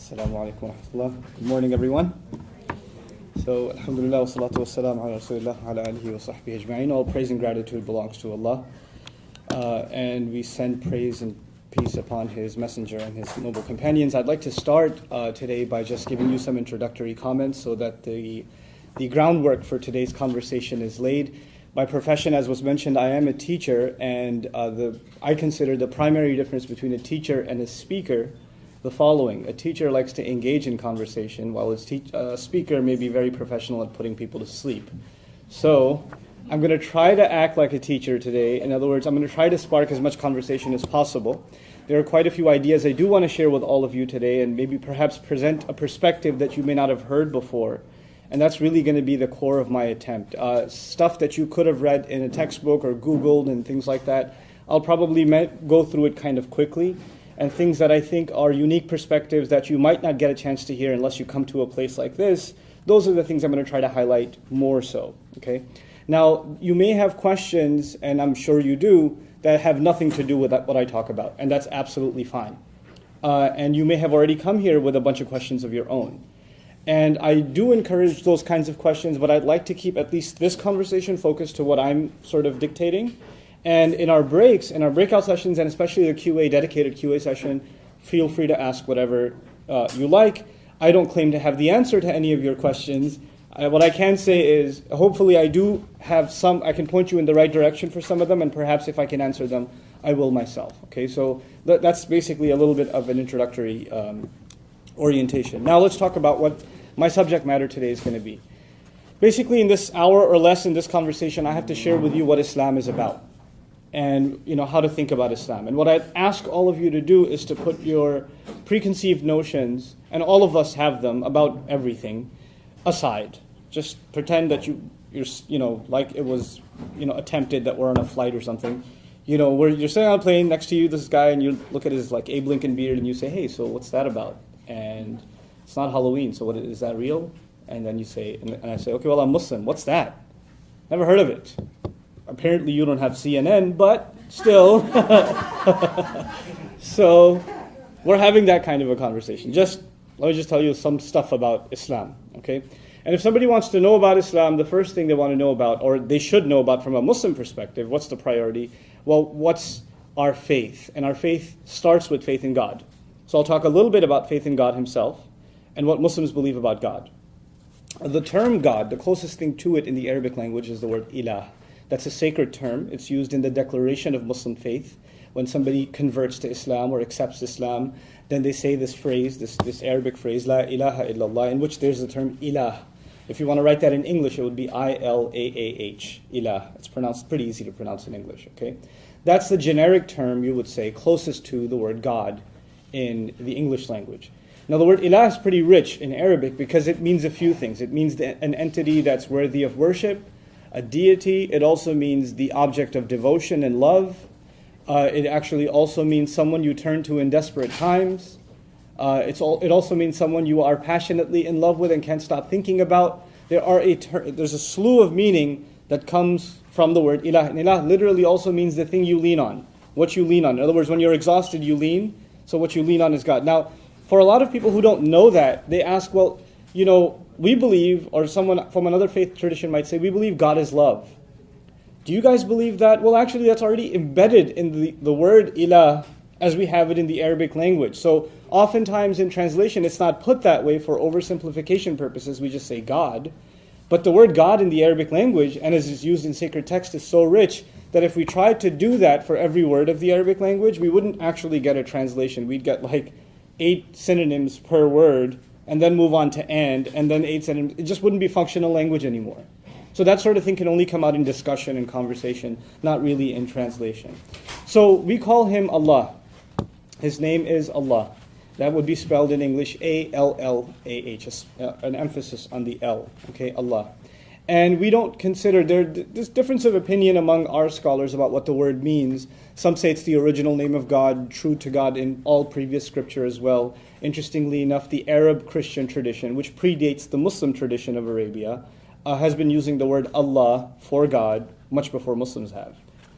Assalamu alaikum wa rahmatullah. Good morning, everyone. So, Alhamdulillah wa salatu wa salam ala Rasulillah ala alihi wa sahbihi ajma'in. All praise and gratitude belongs to Allah. And we send praise and peace upon His messenger and His noble companions. I'd like to start today by just giving you some introductory comments so that the groundwork for today's conversation is laid. By profession, as was mentioned, I am a teacher, and I consider the primary difference between a teacher and a speaker the following. A teacher likes to engage in conversation, while a speaker may be very professional at putting people to sleep. So I'm going to try to act like a teacher today. In other words, I'm going to try to spark as much conversation as possible. There are quite a few ideas I do want to share with all of you today, and maybe perhaps present a perspective that you may not have heard before. And that's really going to be the core of my attempt. Stuff that you could have read in a textbook or Googled and things like that, I'll probably go through it kind of quickly. And things that I think are unique perspectives that you might not get a chance to hear unless you come to a place like this, those are the things I'm going to try to highlight more so. Okay. Now, you may have questions, and I'm sure you do, that have nothing to do with what I talk about, and that's absolutely fine. And you may have already come here with a bunch of questions of your own. And I do encourage those kinds of questions, but I'd like to keep at least this conversation focused to what I'm sort of dictating. And in our breaks, in our breakout sessions, and especially the dedicated QA session, feel free to ask whatever you like. I don't claim to have the answer to any of your questions. What I can say is, hopefully I do have some, I can point you in the right direction for some of them, and perhaps if I can answer them, I will myself. Okay, so that's basically a little bit of an introductory orientation. Now let's talk about what my subject matter today is going to be. Basically, in this hour or less in this conversation, I have to share with you what Islam is about, and how to think about Islam. And what I'd ask all of you to do is to put your preconceived notions, and all of us have them, about everything, aside. Just pretend that you're like it was attempted that we're on a flight or something. Where you're sitting on a plane, next to you this guy, and you look at his like Abe Lincoln beard and you say, hey, so what's that about? And it's not Halloween, so what is that real? And then you say, and I say, okay, well, I'm Muslim. What's that? Never heard of it. Apparently you don't have CNN, but still. So we're having that kind of a conversation. Let me just tell you some stuff about Islam, okay? And if somebody wants to know about Islam, the first thing they want to know about, or they should know about from a Muslim perspective, what's the priority? Well, what's our faith? And our faith starts with faith in God. So I'll talk a little bit about faith in God Himself and what Muslims believe about God. The term God, the closest thing to it in the Arabic language is the word ilah. That's a sacred term. It's used in the declaration of Muslim faith. When somebody converts to Islam or accepts Islam, then they say this phrase, this Arabic phrase, La ilaha illallah, in which there's the term ilah. If you want to write that in English, it would be I-L-A-A-H, ilah. It's pretty easy to pronounce in English, okay? That's the generic term, you would say, closest to the word God in the English language. Now, the word ilah is pretty rich in Arabic because it means a few things. It means an entity that's worthy of worship, a deity. It also means the object of devotion and love. It actually also means someone you turn to in desperate times. It also means someone you are passionately in love with and can't stop thinking about. There's a slew of meaning that comes from the word ilah. And ilah literally also means the thing you lean on, what you lean on. In other words, when you're exhausted, you lean. So what you lean on is God. Now, for a lot of people who don't know that, they ask, well, we believe, or someone from another faith tradition might say, we believe God is love. Do you guys believe that? Well, actually, that's already embedded in the word ilah as we have it in the Arabic language. So oftentimes in translation, it's not put that way for oversimplification purposes. We just say God. But the word God in the Arabic language, and as is used in sacred text, is so rich that if we tried to do that for every word of the Arabic language, we wouldn't actually get a translation. We'd get like 8 synonyms per word, and then move on to and then 8 synonyms. It just wouldn't be functional language anymore. So that sort of thing can only come out in discussion and conversation, not really in translation. So we call Him Allah. His name is Allah. That would be spelled in English A-L-L-A-H, an emphasis on the L, okay, Allah. And we don't consider, there's difference of opinion among our scholars about what the word means. Some say it's the original name of God, true to God in all previous scripture as well. Interestingly enough, the Arab Christian tradition, which predates the Muslim tradition of Arabia, has been using the word Allah for God much before Muslims have.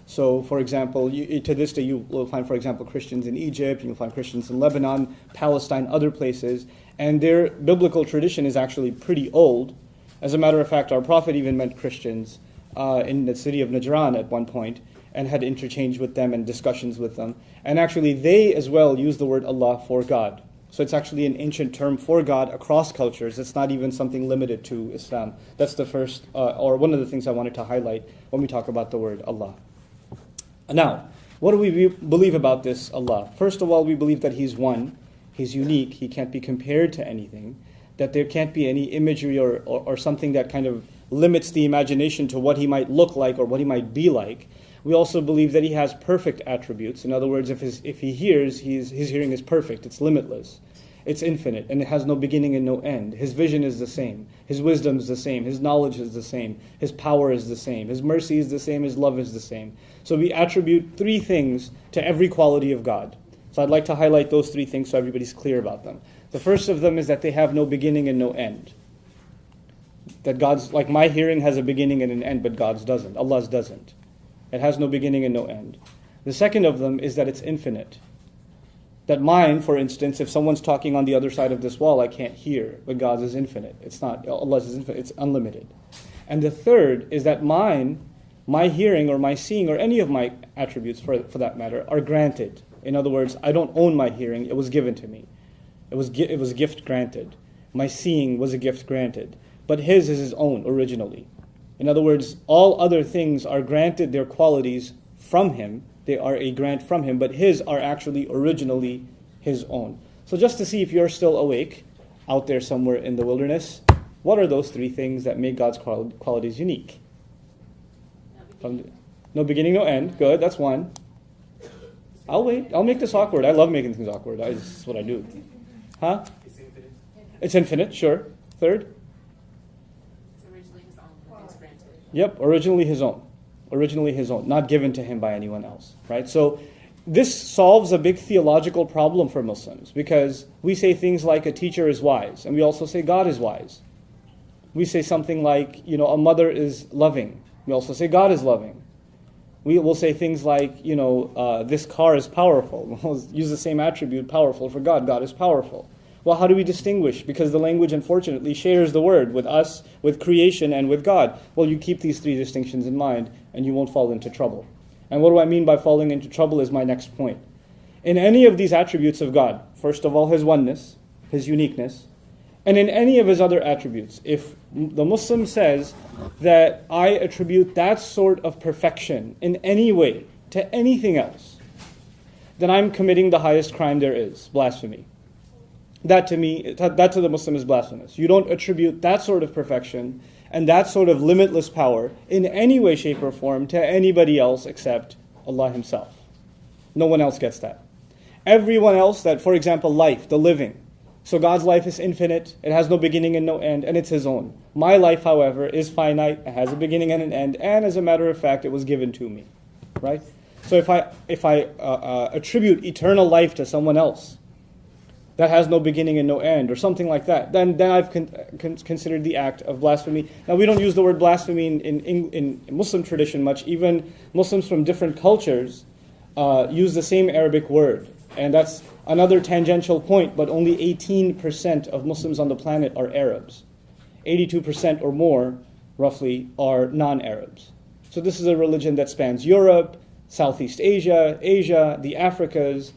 So, for example, to this day you will find, for example, Christians in Egypt, you'll find Christians in Lebanon, Palestine, other places, and their biblical tradition is actually pretty old. As a matter of fact, our Prophet even met Christians in the city of Najran at one point, and had interchange with them and discussions with them. And actually they as well use the word Allah for God. So it's actually an ancient term for God across cultures. It's not even something limited to Islam. That's the first, or one of the things I wanted to highlight when we talk about the word Allah. Now, what do we believe about this Allah? First of all, we believe that He's one, He's unique, He can't be compared to anything, that there can't be any imagery or something that kind of limits the imagination to what He might look like or what He might be like. We also believe that He has perfect attributes. In other words, if He hears, His hearing is perfect, it's limitless, it's infinite, and it has no beginning and no end. His vision is the same, His wisdom is the same, His knowledge is the same, His power is the same, His mercy is the same, His love is the same. So we attribute three things to every quality of God. So I'd like to highlight those three things so everybody's clear about them. The first of them is that they have no beginning and no end. That God's, like my hearing has a beginning and an end, but God's doesn't, Allah's doesn't. It has no beginning and no end. The second of them is that it's infinite. That mine, for instance, if someone's talking on the other side of this wall, I can't hear, but God's is infinite. It's not, Allah's is infinite, it's unlimited. And the third is that mine, my hearing or my seeing or any of my attributes for that matter, are granted. In other words, I don't own my hearing, it was given to me. It was a gift granted. My seeing was a gift granted. But His is His own originally. In other words, all other things are granted their qualities from Him. They are a grant from Him, but His are actually originally His own. So just to see if you're still awake out there somewhere in the wilderness, what are those three things that make God's qualities unique? No beginning, no end. Good, that's one. I'll wait. I'll make this awkward. I love making things awkward. This is what I do. Huh? It's infinite. It's infinite, sure. Third? Yep, originally His own. Originally His own, not given to Him by anyone else, right? So this solves a big theological problem for Muslims because we say things like a teacher is wise, and we also say God is wise. We say something like, a mother is loving. We also say God is loving. We will say things like, this car is powerful. We'll use the same attribute, powerful, for God. God is powerful. Well, how do we distinguish? Because the language, unfortunately, shares the word with us, with creation, and with God. Well, you keep these three distinctions in mind, and you won't fall into trouble. And what do I mean by falling into trouble is my next point. In any of these attributes of God, first of all, His oneness, His uniqueness, and in any of His other attributes, if the Muslim says that I attribute that sort of perfection in any way to anything else, then I'm committing the highest crime there is, blasphemy. That to the Muslim is blasphemous. You don't attribute that sort of perfection and that sort of limitless power in any way, shape, or form to anybody else except Allah Himself. No one else gets that. Everyone else, that, for example, life, the living. So God's life is infinite, it has no beginning and no end, and it's His own. My life, however, is finite, it has a beginning and an end, and as a matter of fact, it was given to me. Right? So if I attribute eternal life to someone else, that has no beginning and no end, or something like that, then I've considered the act of blasphemy. Now, we don't use the word blasphemy in Muslim tradition much. Even Muslims from different cultures use the same Arabic word. And that's another tangential point, but only 18% of Muslims on the planet are Arabs. 82% or more, roughly, are non-Arabs. So this is a religion that spans Europe, Southeast Asia, the Africas.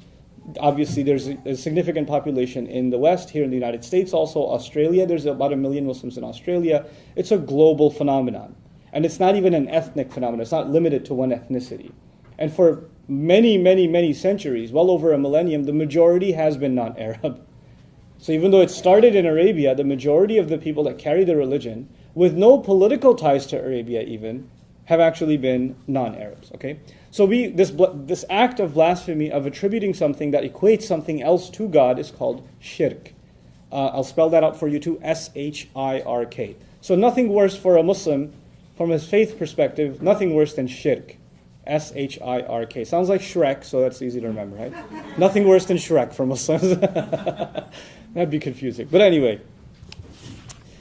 Obviously, there's a significant population in the West, here in the United States, also Australia. There's about 1 million Muslims in Australia. It's a global phenomenon. And it's not even an ethnic phenomenon. It's not limited to one ethnicity. And for many, many, many centuries, well over a millennium, the majority has been non-Arab. So even though it started in Arabia, the majority of the people that carry the religion, with no political ties to Arabia even, have actually been non-Arabs. Okay? So this act of blasphemy, of attributing something that equates something else to God, is called shirk. I'll spell that out for you too, S-H-I-R-K. So nothing worse for a Muslim, from his faith perspective, nothing worse than shirk. S-H-I-R-K. Sounds like Shrek, so that's easy to remember, right? Nothing worse than Shrek for Muslims. That'd be confusing. But anyway,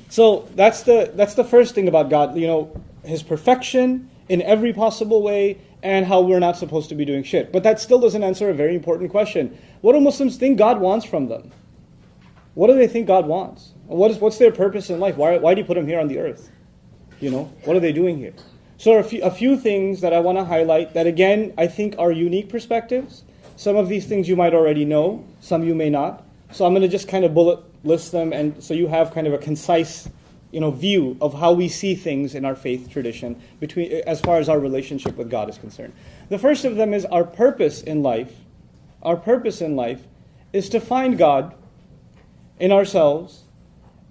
so that's the first thing about God. His perfection in every possible way, and how we're not supposed to be doing shirk. But that still doesn't answer a very important question. What do Muslims think God wants from them? What do they think God wants? What's their purpose in life? Why do you put them here on the earth? What are they doing here? So a few things that I want to highlight that, again, I think are unique perspectives. Some of these things you might already know, some you may not. So I'm going to just kind of bullet list them, and so you have kind of a concise view of how we see things in our faith tradition as far as our relationship with God is concerned. The first of them is our purpose in life. Our purpose in life is to find God in ourselves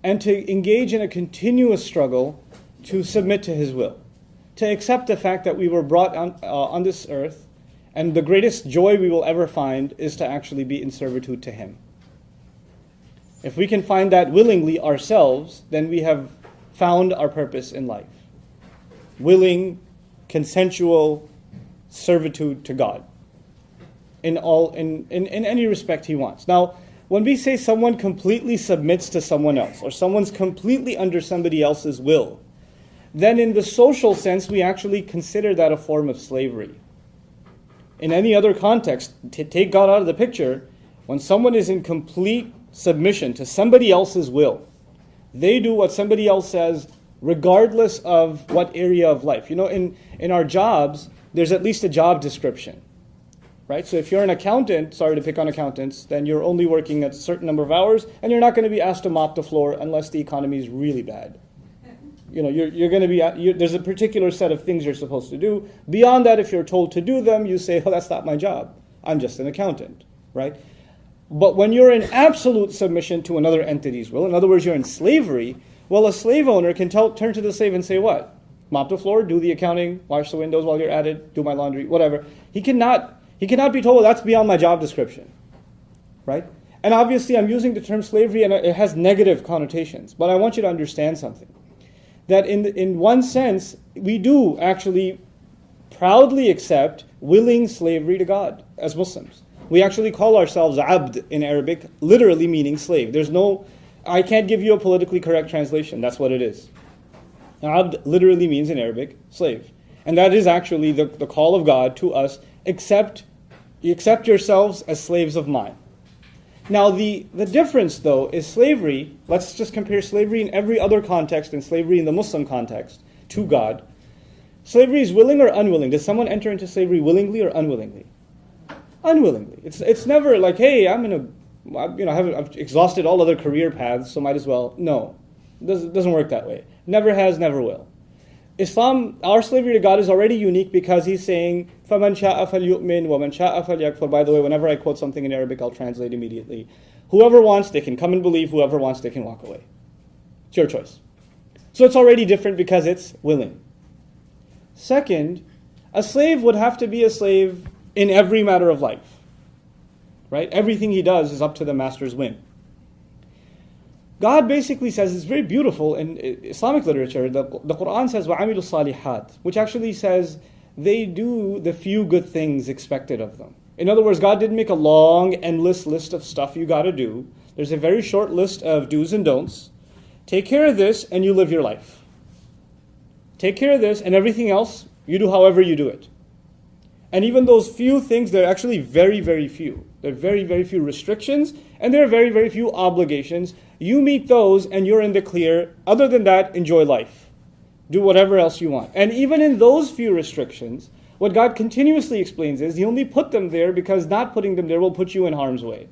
and to engage in a continuous struggle to submit to His will, to accept the fact that we were brought on this earth, and the greatest joy we will ever find is to actually be in servitude to Him. If we can find that willingly ourselves, then we have found our purpose in life. Willing, consensual servitude to God in any respect He wants. Now, when we say someone completely submits to someone else, or someone's completely under somebody else's will, then in the social sense, we actually consider that a form of slavery. In any other context, to take God out of the picture, when someone is in complete submission to somebody else's will, they do what somebody else says regardless of what area of life. In our jobs, there's at least a job description, right? So if you're an accountant, sorry to pick on accountants, then you're only working a certain number of hours, and you're not going to be asked to mop the floor unless the economy is really bad. You're going to be, there's a particular set of things you're supposed to do. Beyond that, if you're told to do them, you say, oh, that's not my job. I'm just an accountant, right? But when you're in absolute submission to another entity's will, in other words, you're in slavery, well, a slave owner can turn to the slave and say what? Mop the floor, do the accounting, wash the windows while you're at it, do my laundry, whatever. He cannot be told, well, that's beyond my job description, right? And obviously, I'm using the term slavery, and it has negative connotations. But I want you to understand something. That in one sense, we do actually proudly accept willing slavery to God as Muslims. We actually call ourselves abd in Arabic, literally meaning slave. I can't give you a politically correct translation. That's what it is. Abd literally means in Arabic, slave. And that is actually the call of God to us, accept yourselves as slaves of mine. Now the difference though is slavery, let's just compare slavery in every other context and slavery in the Muslim context to God. Slavery is willing or unwilling. Does someone enter into slavery willingly or unwillingly? Unwillingly. It's never like, hey, I've exhausted all other career paths, so might as well. No, it doesn't work that way. Never has, never will. Islam, our slavery to God is already unique because He's saying, فَمَنْ شَاءَ فَلْيُؤْمِنْ وَمَنْ شَاءَ فَلْيَكْفُرْ. By the way, whenever I quote something in Arabic, I'll translate immediately. Whoever wants, they can come and believe. Whoever wants, they can walk away. It's your choice. So it's already different because it's willing. Second, a slave would have to be a slave in every matter of life, right? Everything he does is up to the master's whim. God basically says, it's very beautiful in Islamic literature, the Qur'an says, وَعَمِلُوا الصَّالِحَاتِ, which actually says they do the few good things expected of them. In other words, God didn't make a long, endless list of stuff you got to do. There's a very short list of do's and don'ts. Take care of this and you live your life. Take care of this and everything else, you do however you do it. And even those few things, they're actually very, very few. There are very, very few restrictions, and there are very, very few obligations. You meet those, and you're in the clear. Other than that, enjoy life. Do whatever else you want. And even in those few restrictions, what God continuously explains is He only put them there because not putting them there will put you in harm's way.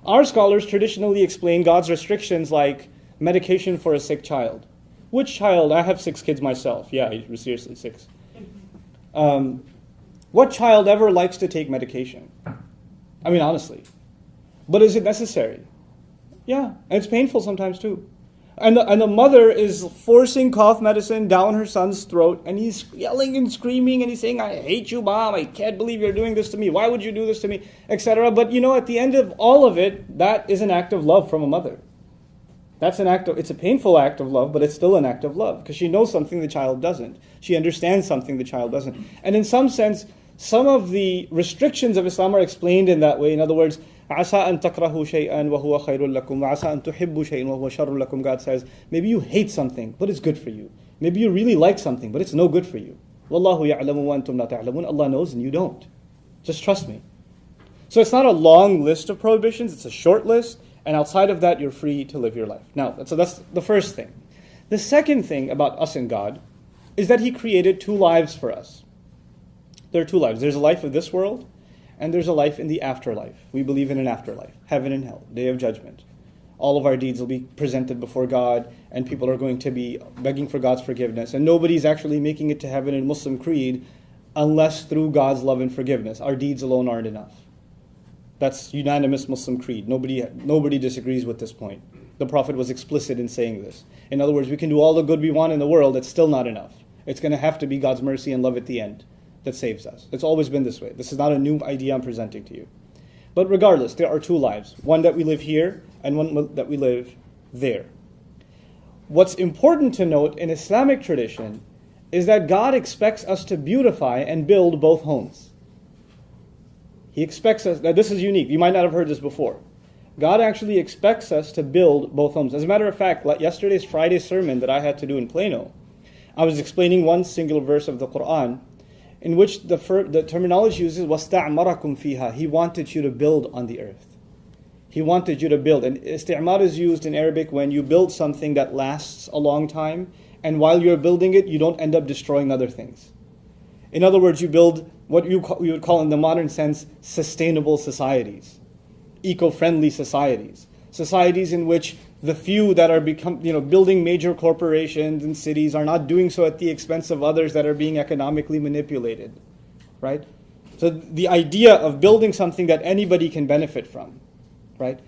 Our scholars traditionally explain God's restrictions like medication for a sick child. Which child? I have 6 kids myself. Yeah, seriously, 6. What child ever likes to take medication? I mean, honestly. But is it necessary? Yeah, and it's painful sometimes too. And the mother is forcing cough medicine down her son's throat, and he's yelling and screaming, and he's saying, I hate you, Mom, I can't believe you're doing this to me, why would you do this to me, etc. But at the end of all of it, that is an act of love from a mother. It's a painful act of love, but it's still an act of love, because she knows something the child doesn't. She understands something the child doesn't. And in some sense, some of the restrictions of Islam are explained in that way. In other words, عَسَىٰ أَن تَكْرَهُوا شَيْئًا وَهُوَ خَيْرٌ لَكُمْ وَعَسَىٰ أَن تُحِبُّوا شَيْئًا وَهُوَ شَرٌ لَكُمْ. God says, maybe you hate something, but it's good for you. Maybe you really like something, but it's no good for you. Wallahu ya'lamu wa antum la ta'lamun. Allah knows and you don't. Just trust me. So it's not a long list of prohibitions, it's a short list, and outside of that, you're free to live your life. Now, so that's the first thing. The second thing about us and God is that He created two lives for us. There are two lives. There's a life of this world, and there's a life in the afterlife. We believe in an afterlife, heaven and hell, day of judgment. All of our deeds will be presented before God, and people are going to be begging for God's forgiveness. And nobody's actually making it to heaven in Muslim creed unless through God's love and forgiveness. Our deeds alone aren't enough. That's unanimous Muslim creed. Nobody disagrees with this point. The Prophet was explicit in saying this. In other words, we can do all the good we want in the world, it's still not enough. It's going to have to be God's mercy and love at the end that saves us. It's always been this way. This is not a new idea I'm presenting to you. But regardless, there are two lives. One that we live here and one that we live there. What's important to note in Islamic tradition is that God expects us to beautify and build both homes. He expects us, now this is unique, you might not have heard this before. God actually expects us to build both homes. As a matter of fact, yesterday's Friday sermon that I had to do in Plano, I was explaining one singular verse of the Qur'an in which the terminology uses وَاسْتَعْمَرَكُمْ فِيهَا. He wanted you to build on the earth. He wanted you to build. And isti'mar is used in Arabic when you build something that lasts a long time, and while you're building it, you don't end up destroying other things. In other words, you build what you would call in the modern sense sustainable societies, eco-friendly societies, societies in which the few that are building major corporations and cities are not doing so at the expense of others that are being economically manipulated, right? So the idea of building something that anybody can benefit from, right?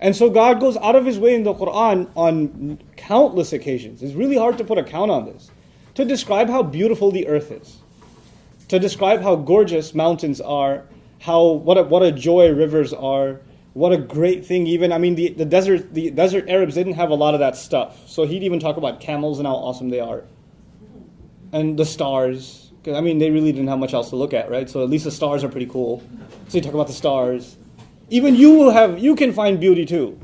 And so God goes out of His way in the Qur'an on countless occasions. It's really hard to put a count on this, to describe how beautiful the earth is, to describe how gorgeous mountains are, what a joy rivers are, what a great thing even, the desert Arabs didn't have a lot of that stuff. So he'd even talk about camels and how awesome they are. And the stars, because they really didn't have much else to look at, right? So at least the stars are pretty cool. So you talk about the stars. Even you can find beauty too.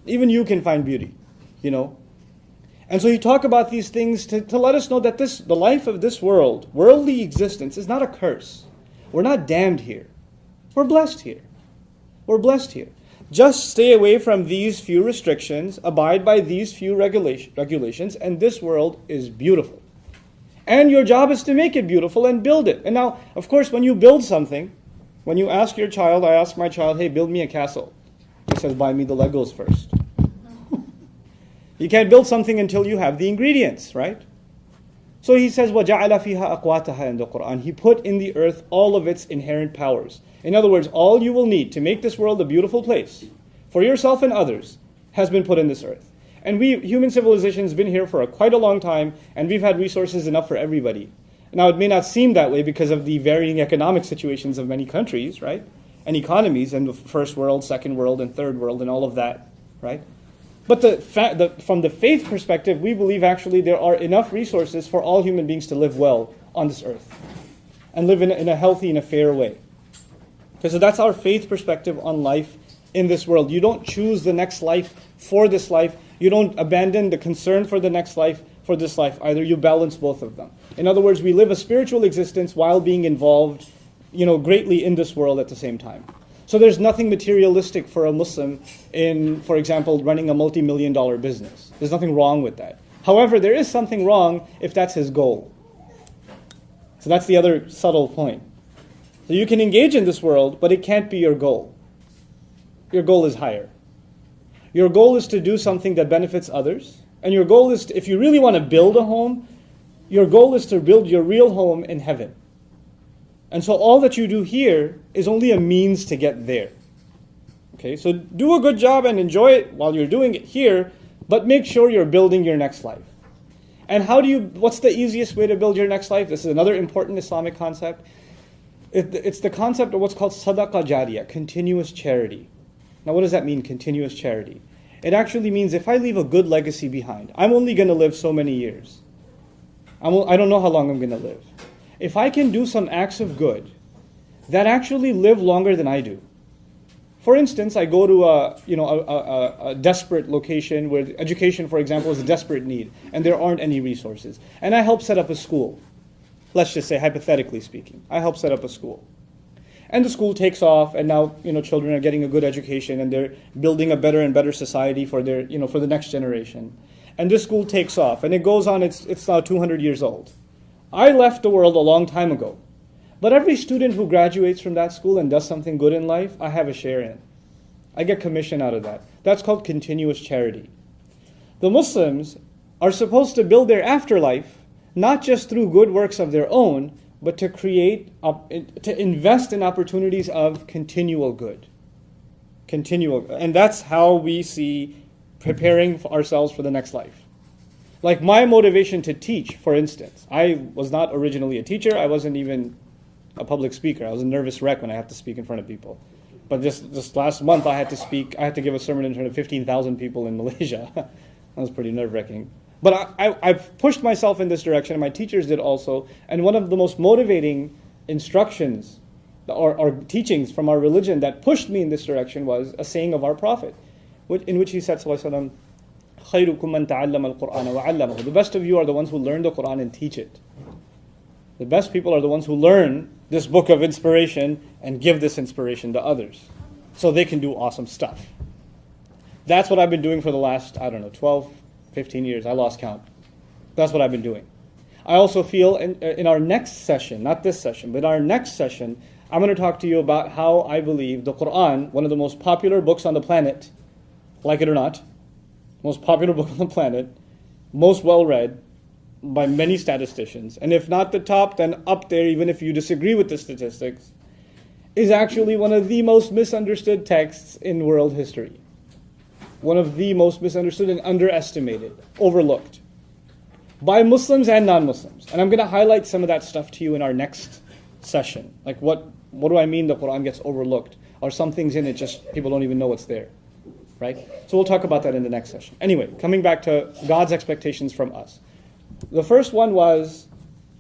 Even you can find beauty, And so you talk about these things to let us know that the life of this world, worldly existence, is not a curse. We're not damned here. We're blessed here. We're blessed here. Just stay away from these few restrictions, abide by these few regulations, and this world is beautiful. And your job is to make it beautiful and build it. And now, of course, when you build something, when you ask your child, I ask my child, hey, build me a castle. He says, buy me the Legos first. You can't build something until you have the ingredients, right? So he says, وَجَعَلَ فِيهَا أَقْوَاتَهَا in the Qur'an. He put in the earth all of its inherent powers. In other words, all you will need to make this world a beautiful place for yourself and others has been put in this earth. And human civilization has been here for quite a long time, and we've had resources enough for everybody. Now, it may not seem that way because of the varying economic situations of many countries, right? And economies, and the first world, second world, and third world, and all of that, right? But from the faith perspective, we believe actually there are enough resources for all human beings to live well on this earth and live in a healthy and a fair way. Okay, so that's our faith perspective on life in this world. You don't choose the next life for this life. You don't abandon the concern for the next life for this life either. You balance both of them. In other words, we live a spiritual existence while being involved, greatly in this world at the same time. So there's nothing materialistic for a Muslim in, for example, running a multi-million-dollar business. There's nothing wrong with that. However, there is something wrong if that's his goal. So that's the other subtle point. So you can engage in this world, but it can't be your goal. Your goal is higher. Your goal is to do something that benefits others. And your goal is, if you really want to build a home, your goal is to build your real home in heaven. And so all that you do here is only a means to get there. Okay, so do a good job and enjoy it while you're doing it here, but make sure you're building your next life. And what's the easiest way to build your next life? This is another important Islamic concept. It's the concept of what's called sadaqah jariyah, continuous charity. Now what does that mean, continuous charity? It actually means if I leave a good legacy behind, I'm only going to live so many years. I don't know how long I'm going to live. If I can do some acts of good that actually live longer than I do. For instance, I go to a desperate location where education, for example, is a desperate need, and there aren't any resources. And I help set up a school. let's just say hypothetically speaking. I help set up a school. And the school takes off, and now children are getting a good education, and they're building a better and better society for their for the next generation. And this school takes off, and it goes on. It's now 200 years old. I left the world a long time ago, but every student who graduates from that school and does something good in life, I have a share in. I get commission out of that. That's called continuous charity. The Muslims are supposed to build their afterlife not just through good works of their own, but to to invest in opportunities of continual good. And that's how we see preparing ourselves for the next life. Like my motivation to teach, for instance, I was not originally a teacher. I wasn't even a public speaker. I was a nervous wreck when I have to speak in front of people. But this last month I had to give a sermon in front of 15,000 people in Malaysia. That was pretty nerve-wracking. But I've pushed myself in this direction, and my teachers did also. And one of the most motivating instructions or teachings from our religion that pushed me in this direction was a saying of our Prophet, in which he said, ﷺ, خَيْرُكُمْ مَنْ تَعَلَّمَ الْقُرْآنَ وَعَلَّمَهُ. The best of you are the ones who learn the Qur'an and teach it. The best people are the ones who learn this book of inspiration and give this inspiration to others so they can do awesome stuff. That's what I've been doing for the last, 12, 15 years. I lost count. That's what I've been doing. I also feel in our next session, not this session, but our next session, I'm going to talk to you about how I believe the Qur'an, one of the most popular books on the planet, like it or not, most popular book on the planet, most well-read by many statisticians, and if not the top, then up there, even if you disagree with the statistics, is actually one of the most misunderstood texts in world history. One of the most misunderstood and underestimated, overlooked, by Muslims and non-Muslims. And I'm going to highlight some of that stuff to you in our next session. Like what do I mean the Qur'an gets overlooked? Or some things in it just people don't even know it's there. Right? So we'll talk about that in the next session. Anyway, coming back to God's expectations from us. The first one was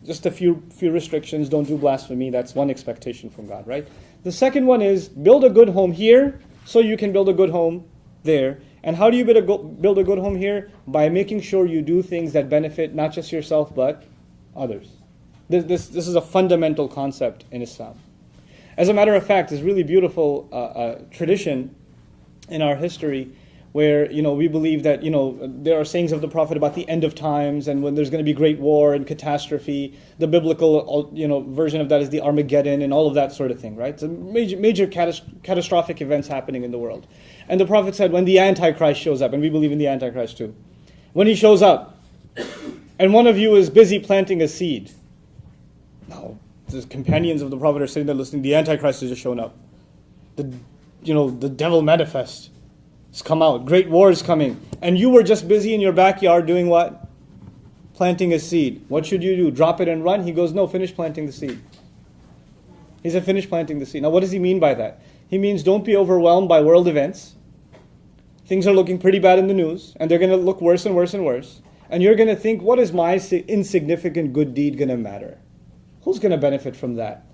just a few restrictions. Don't do blasphemy. That's one expectation from God, right? The second one is build a good home here so you can build a good home there. And how do you build a good home here? By making sure you do things that benefit not just yourself but others. This is a fundamental concept in Islam. As a matter of fact, there's really beautiful tradition in our history where we believe that there are sayings of the Prophet about the end of times and when there's going to be great war and catastrophe. The biblical version of that is the Armageddon and all of that sort of thing, right? So major catastrophic events happening in the world. And the Prophet said when the Antichrist shows up, and we believe in the Antichrist too, when he shows up and one of you is busy planting a seed. Now, the companions of the Prophet are sitting there listening, the Antichrist has just shown up. The devil manifest. It's come out. Great war is coming. And you were just busy in your backyard doing what? Planting a seed. What should you do? Drop it and run? He goes, no, finish planting the seed. He said, finish planting the seed. Now what does he mean by that? He means don't be overwhelmed by world events. Things are looking pretty bad in the news, and they're going to look worse and worse and worse. And you're going to think, what is my insignificant good deed going to matter? Who's going to benefit from that?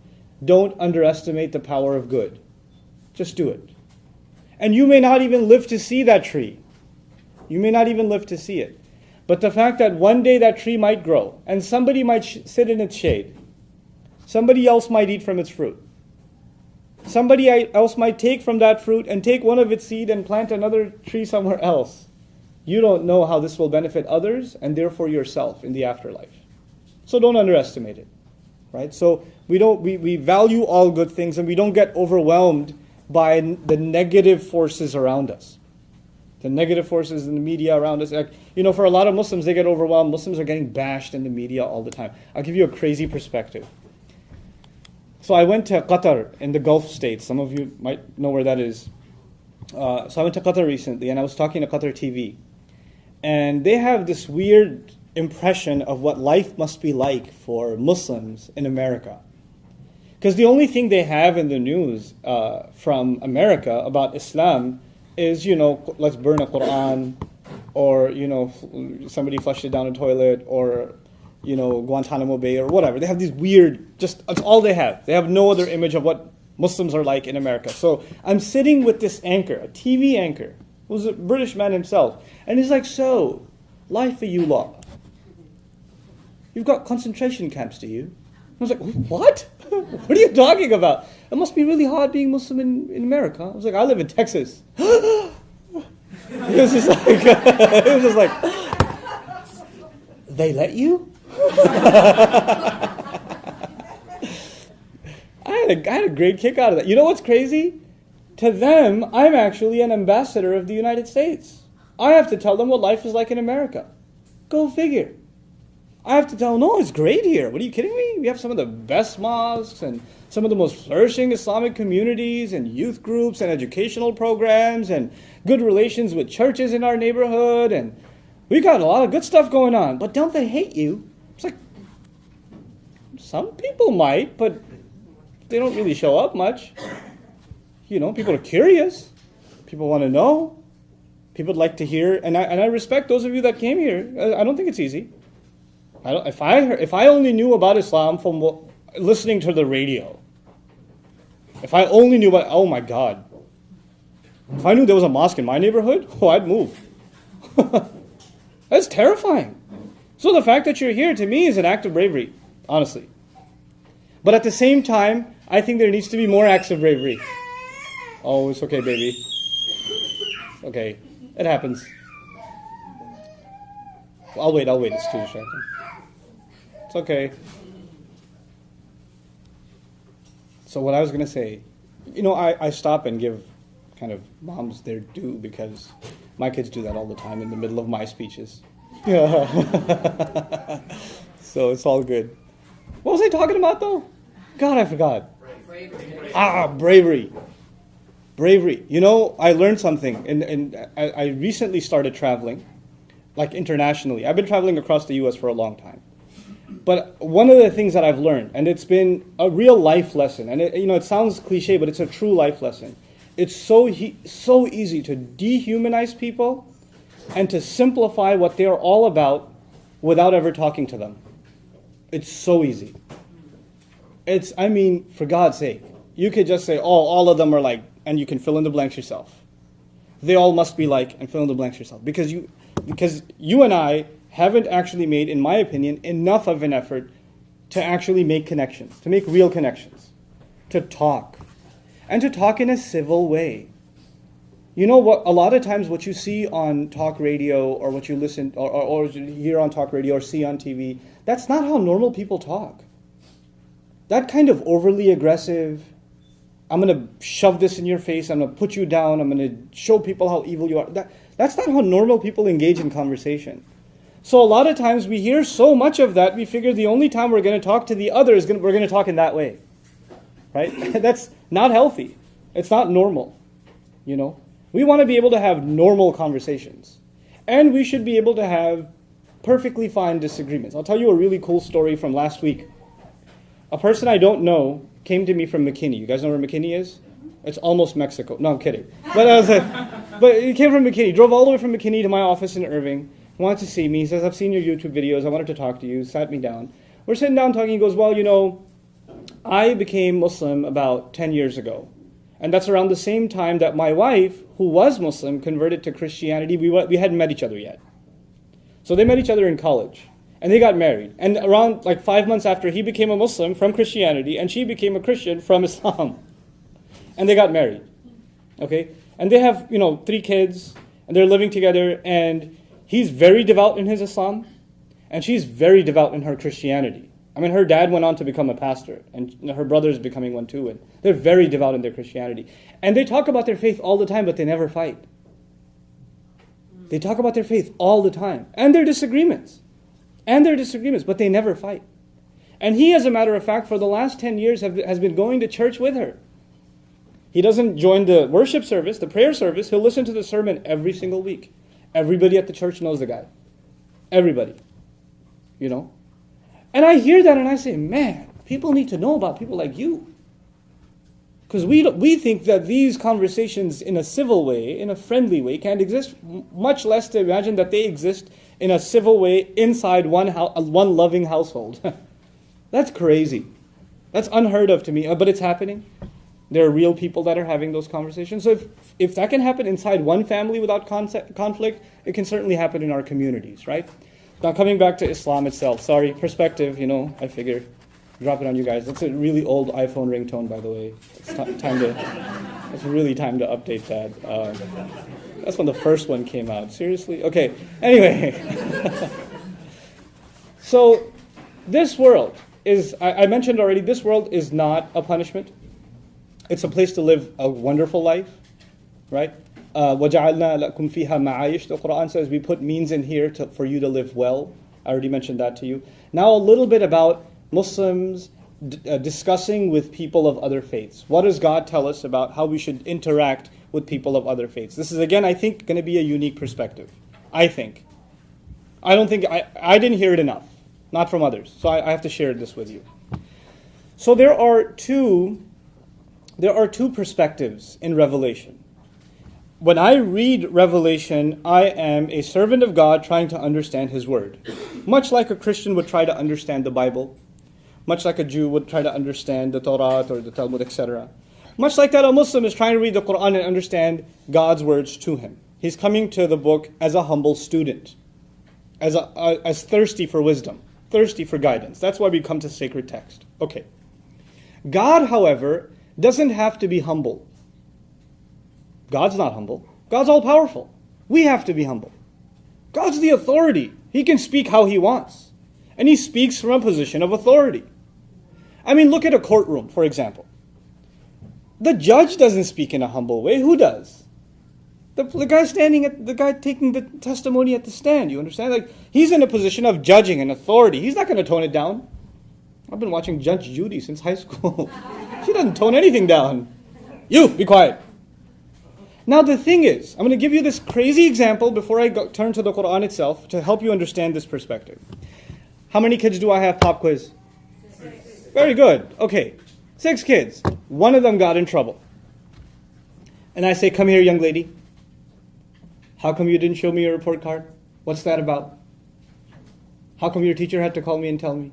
Don't underestimate the power of good. Just do it. And you may not even live to see that tree. You may not even live to see it. But the fact that one day that tree might grow, and somebody might sit in its shade. Somebody else might eat from its fruit. Somebody else might take from that fruit and take one of its seed and plant another tree somewhere else. You don't know how this will benefit others and therefore yourself in the afterlife. So don't underestimate it. Right? So we value all good things and we don't get overwhelmed by the negative forces around us. The negative forces in the media around us. For a lot of Muslims, they get overwhelmed. Muslims are getting bashed in the media all the time. I'll give you a crazy perspective. So I went to Qatar in the Gulf states. Some of you might know where that is. So I went to Qatar recently and I was talking to Qatar TV. And they have this weird impression of what life must be like for Muslims in America. Because the only thing they have in the news from America about Islam is, let's burn a Qur'an, or, somebody flushed it down a toilet, or, Guantanamo Bay, or whatever. They have these weird, that's all they have. They have no other image of what Muslims are like in America. So I'm sitting with this anchor, a TV anchor, who's a British man himself, and he's like, so, life for you lot. You've got concentration camps, do you? was like, what? What are you talking about? It must be really hard being Muslim in America. I was like, I live in Texas. It was just like, they let you? I had a great kick out of that. You know what's crazy? To them, I'm actually an ambassador of the United States. I have to tell them what life is like in America. Go figure. I have to tell them, no, it's great here. What are you kidding me? We have some of the best mosques and some of the most flourishing Islamic communities and youth groups and educational programs and good relations with churches in our neighborhood. And we got a lot of good stuff going on. But don't they hate you? It's like, some people might, but they don't really show up much. You know, people are curious. People want to know. People would like to hear. And I respect those of you that came here. I don't think it's easy. If I only knew about Islam from listening to the radio, if I only knew about, oh my God, if I knew there was a mosque in my neighborhood, I'd move. That's terrifying. So the fact that you're here to me is an act of bravery, honestly. But at the same time, I think there needs to be more acts of bravery. Oh, it's okay, baby. Okay, it happens. I'll wait, it's too distracting. It's okay. So what I was going to say, you know, I stop and give kind of moms their due because my kids do that all the time in the middle of my speeches. So it's all good. What was I talking about though? God, I forgot. Bravery. Bravery. You know, I learned something, and I recently started traveling, like internationally. I've been traveling across the U.S. for a long time. But one of the things that I've learned, and it's been a real life lesson, and it sounds cliche, but it's a true life lesson. It's so easy to dehumanize people and to simplify what they're all about without ever talking to them. It's so easy. For God's sake, you could just say, oh, all of them are like, and you can fill in the blanks yourself. They all must be like, and fill in the blanks yourself. Because you and I haven't actually made, in my opinion, enough of an effort to actually make connections, to make real connections, to talk, and to talk in a civil way. You know what? A lot of times what you see on talk radio, or what you listen or hear on talk radio or see on TV, that's not how normal people talk. That kind of overly aggressive, I'm going to shove this in your face, I'm going to put you down, I'm going to show people how evil you are. That's not how normal people engage in conversation. So a lot of times we hear so much of that, we figure the only time we're going to talk to the other is we're going to talk in that way. Right? That's not healthy. It's not normal. You know? We want to be able to have normal conversations. And we should be able to have perfectly fine disagreements. I'll tell you a really cool story from last week. A person I don't know came to me from McKinney. You guys know where McKinney is? It's almost Mexico. No, I'm kidding. But he came from McKinney. He drove all the way from McKinney to my office in Irving. Wanted to see me. He says, I've seen your YouTube videos. I wanted to talk to you. Sat me down. We're sitting down talking. He goes, well, you know, I became Muslim about 10 years ago. And that's around the same time that my wife, who was Muslim, converted to Christianity. We hadn't met each other yet. So they met each other in college. And they got married. And around like 5 months after, he became a Muslim from Christianity, and she became a Christian from Islam. And they got married. Okay? And they have, 3 kids, and they're living together, and he's very devout in his Islam, and she's very devout in her Christianity. I mean, her dad went on to become a pastor, and her brother's becoming one too, and they're very devout in their Christianity. And they talk about their faith all the time, but they never fight. They talk about their faith all the time, and their disagreements. But they never fight. And he, as a matter of fact, for the last 10 years has been going to church with her. He doesn't join the worship service, the prayer service. He'll listen to the sermon every single week. Everybody at the church knows the guy. Everybody. And I hear that and I say, man, people need to know about people like you. Because we think that these conversations in a civil way, in a friendly way, can't exist, much less to imagine that they exist in a civil way inside one loving household. That's crazy. That's unheard of to me, but it's happening. There are real people that are having those conversations. So if that can happen inside one family without conflict, it can certainly happen in our communities, right? Now coming back to Islam itself, perspective, I figure. Drop it on you guys. That's a really old iPhone ringtone, by the way. It's really time to update that. That's when the first one came out. Seriously? Okay. Anyway. So, this world is, I mentioned already, this world is not a punishment. It's a place to live a wonderful life, right? وَجَعَلْنَا لَكُمْ فِيهَا مَعَايِشْ. The Qur'an says we put means in here for you to live well. I already mentioned that to you. Now a little bit about Muslims discussing with people of other faiths. What does God tell us about how we should interact with people of other faiths? This is, again, I think, going to be a unique perspective. I think. I didn't hear it enough. Not from others. So I have to share this with you. So there are two perspectives in Revelation. When I read Revelation, I am a servant of God trying to understand His Word. Much like a Christian would try to understand the Bible. Much like a Jew would try to understand the Torah or the Talmud, etc. Much like that, a Muslim is trying to read the Qur'an and understand God's words to him. He's coming to the book as a humble student, as thirsty for wisdom, thirsty for guidance. That's why we come to sacred text. Okay. God, however, doesn't have to be humble. God's not humble. God's all-powerful. We have to be humble. God's the authority. He can speak how He wants. And He speaks from a position of authority. I mean, look at a courtroom, for example. The judge doesn't speak in a humble way. Who does? The guy taking the testimony at the stand. You understand? Like, he's in a position of judging and authority. He's not going to tone it down. I've been watching Judge Judy since high school. She doesn't tone anything down. You, be quiet. Now the thing is, I'm going to give you this crazy example before I turn to the Qur'an itself to help you understand this perspective. How many kids do I have? Pop quiz. 6. Very good. Okay. 6 kids. One of them got in trouble. And I say, come here, young lady. How come you didn't show me your report card? What's that about? How come your teacher had to call me and tell me?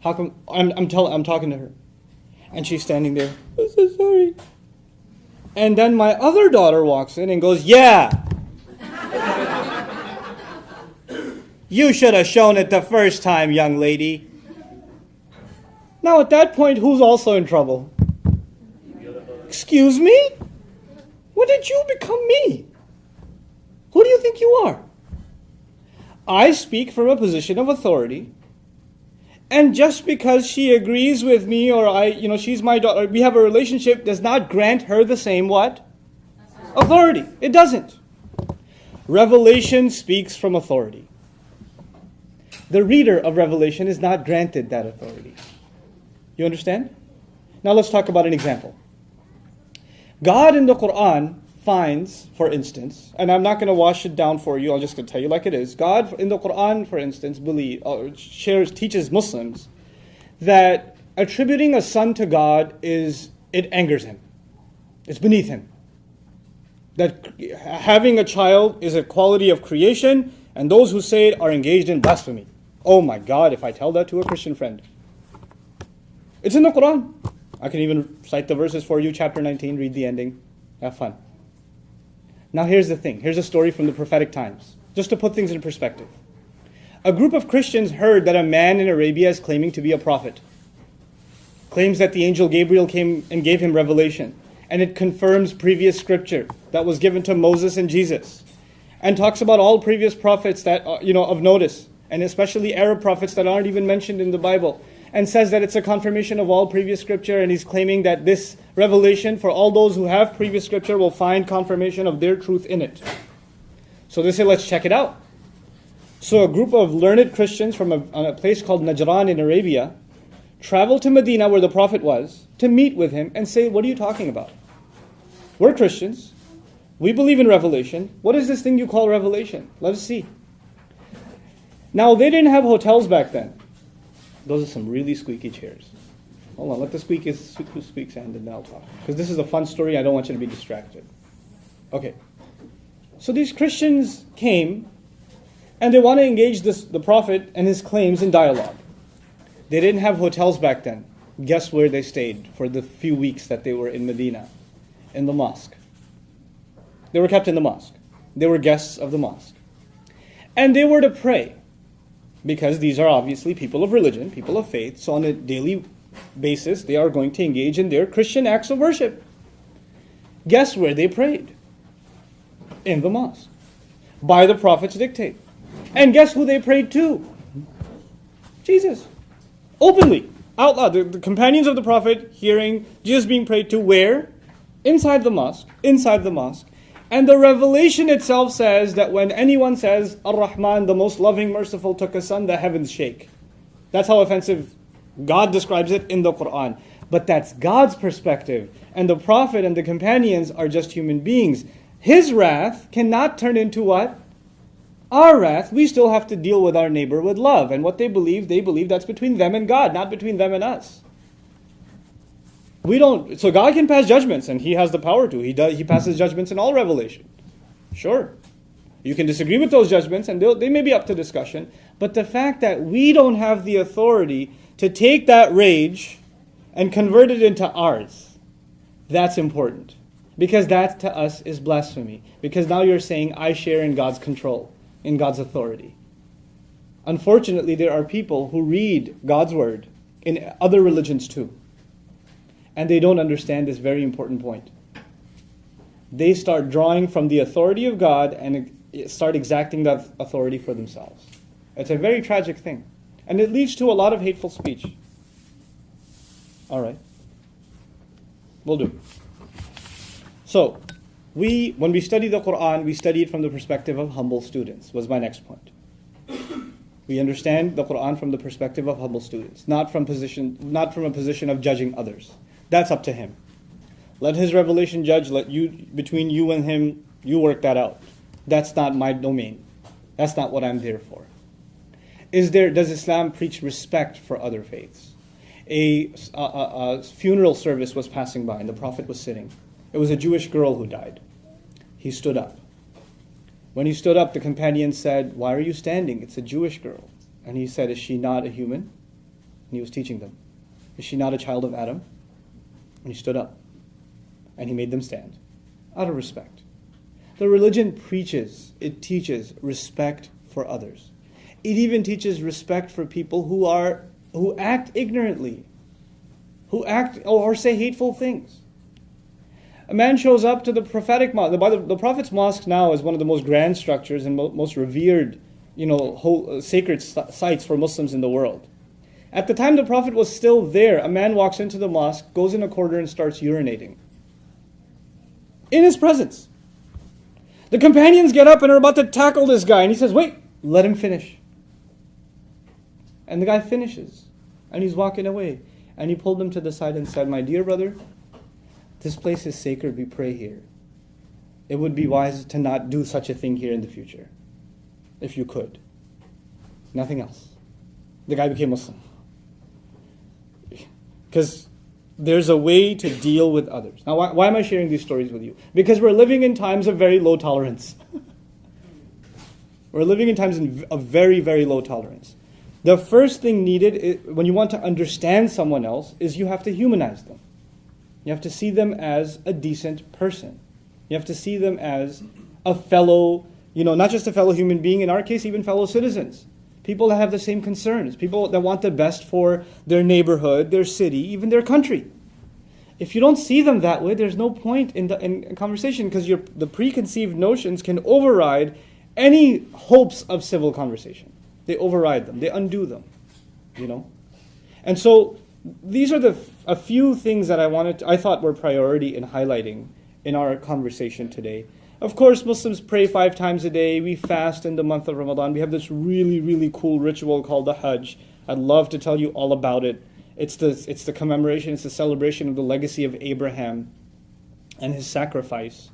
How come I'm talking to her. And she's standing there. I'm so sorry. And then my other daughter walks in and goes, yeah. You should have shown it the first time, young lady. Now at that point, who's also in trouble? Excuse me? When did you become me? Who do you think you are? I speak from a position of authority. And just because she agrees with me or she's my daughter, we have a relationship, does not grant her the same what? Authority. It doesn't. Revelation speaks from authority. The reader of Revelation is not granted that authority. You understand? Now let's talk about an example. God in the Qur'an finds, for instance, and I'm not going to wash it down for you, I'm just going to tell you like it is. God in the Qur'an, for instance, teaches Muslims that attributing a son to God it angers Him. It's beneath Him. That having a child is a quality of creation, and those who say it are engaged in blasphemy. Oh my God, if I tell that to a Christian friend. It's in the Qur'an. I can even cite the verses for you, chapter 19, read the ending. Have fun. Now here's the thing. Here's a story from the prophetic times. Just to put things in perspective. A group of Christians heard that a man in Arabia is claiming to be a prophet. Claims that the angel Gabriel came and gave him revelation. And it confirms previous scripture that was given to Moses and Jesus. And talks about all previous prophets that of notice. And especially Arab prophets that aren't even mentioned in the Bible. And says that it's a confirmation of all previous scripture, and he's claiming that this revelation, for all those who have previous scripture, will find confirmation of their truth in it. So they say, let's check it out. So a group of learned Christians from a place called Najran in Arabia traveled to Medina, where the Prophet was, to meet with him and say, what are you talking about? We're Christians. We believe in revelation. What is this thing you call revelation? Let us see. Now, they didn't have hotels back then. Those are some really squeaky chairs. Hold on, let the who squeaks end and then I'll talk. Because this is a fun story, I don't want you to be distracted. Okay. So these Christians came and they want to engage the Prophet and his claims in dialogue. They didn't have hotels back then. Guess where they stayed for the few weeks that they were in Medina? In the mosque. They were kept in the mosque. They were guests of the mosque. And they were to pray. because these are obviously people of religion, people of faith, so on a daily basis they are going to engage in their Christian acts of worship. Guess where they prayed? In the mosque. By the Prophet's dictate. And guess who they prayed to? Jesus. Openly. Out loud. The companions of the Prophet hearing Jesus being prayed to where? Inside the mosque. Inside the mosque. And the revelation itself says that when anyone says, Ar-Rahman, the most loving, merciful, took a son, the heavens shake. That's how offensive God describes it in the Qur'an. But that's God's perspective. And the Prophet and the companions are just human beings. His wrath cannot turn into what? Our wrath. We still have to deal with our neighbor with love. And what they believe that's between them and God, not between them and us. So God can pass judgments, and He has the power to. He passes judgments in all revelation. Sure. You can disagree with those judgments, and they may be up to discussion. But the fact that we don't have the authority to take that rage and convert it into ours, that's important. Because that to us is blasphemy. Because now you're saying, I share in God's control, in God's authority. Unfortunately, there are people who read God's word in other religions too. And they don't understand this very important point. They start drawing from the authority of God and start exacting that authority for themselves. It's a very tragic thing. And it leads to a lot of hateful speech. All right. Will do. So, when we study the Qur'an, we study it from the perspective of humble students, was my next point. We understand the Qur'an from the perspective of humble students, not from a position of judging others. That's up to Him. Let His revelation judge, between you and Him, you work that out. That's not my domain. That's not what I'm there for. Does Islam preach respect for other faiths? A funeral service was passing by and the Prophet was sitting. It was a Jewish girl who died. He stood up. When he stood up, the companion said, why are you standing? It's a Jewish girl. And he said, is she not a human? And he was teaching them. Is she not a child of Adam? And he stood up. And he made them stand. Out of respect. The religion it teaches respect for others. It even teaches respect for people who act ignorantly, who act or say hateful things. A man shows up to the prophetic mosque. The Prophet's mosque now is one of the most grand structures and most revered, sacred sites for Muslims in the world. At the time the Prophet was still there, a man walks into the mosque, goes in a corner and starts urinating. In his presence. The companions get up and are about to tackle this guy, and he says, wait, let him finish. And the guy finishes, and he's walking away. And he pulled him to the side and said, my dear brother, this place is sacred, we pray here. It would be wise to not do such a thing here in the future, if you could. Nothing else. The guy became Muslim. Because there's a way to deal with others. Now, why am I sharing these stories with you? Because we're living in times of very low tolerance. We're living in times of very, very low tolerance. The first thing needed, when you want to understand someone else, is you have to humanize them. You have to see them as a decent person. You have to see them as a fellow, not just a fellow human being, in our case, even fellow citizens. People that have the same concerns. People that want the best for their neighborhood, their city, even their country. If you don't see them that way, there's no point in conversation, because the preconceived notions can override any hopes of civil conversation. They override them. They undo them. And so these are a few things that I thought were priority in highlighting in our conversation today. Of course, Muslims pray 5 times a day. We fast in the month of Ramadan. We have this really, really cool ritual called the Hajj. I'd love to tell you all about it. It's the commemoration, it's the celebration of the legacy of Abraham and his sacrifice.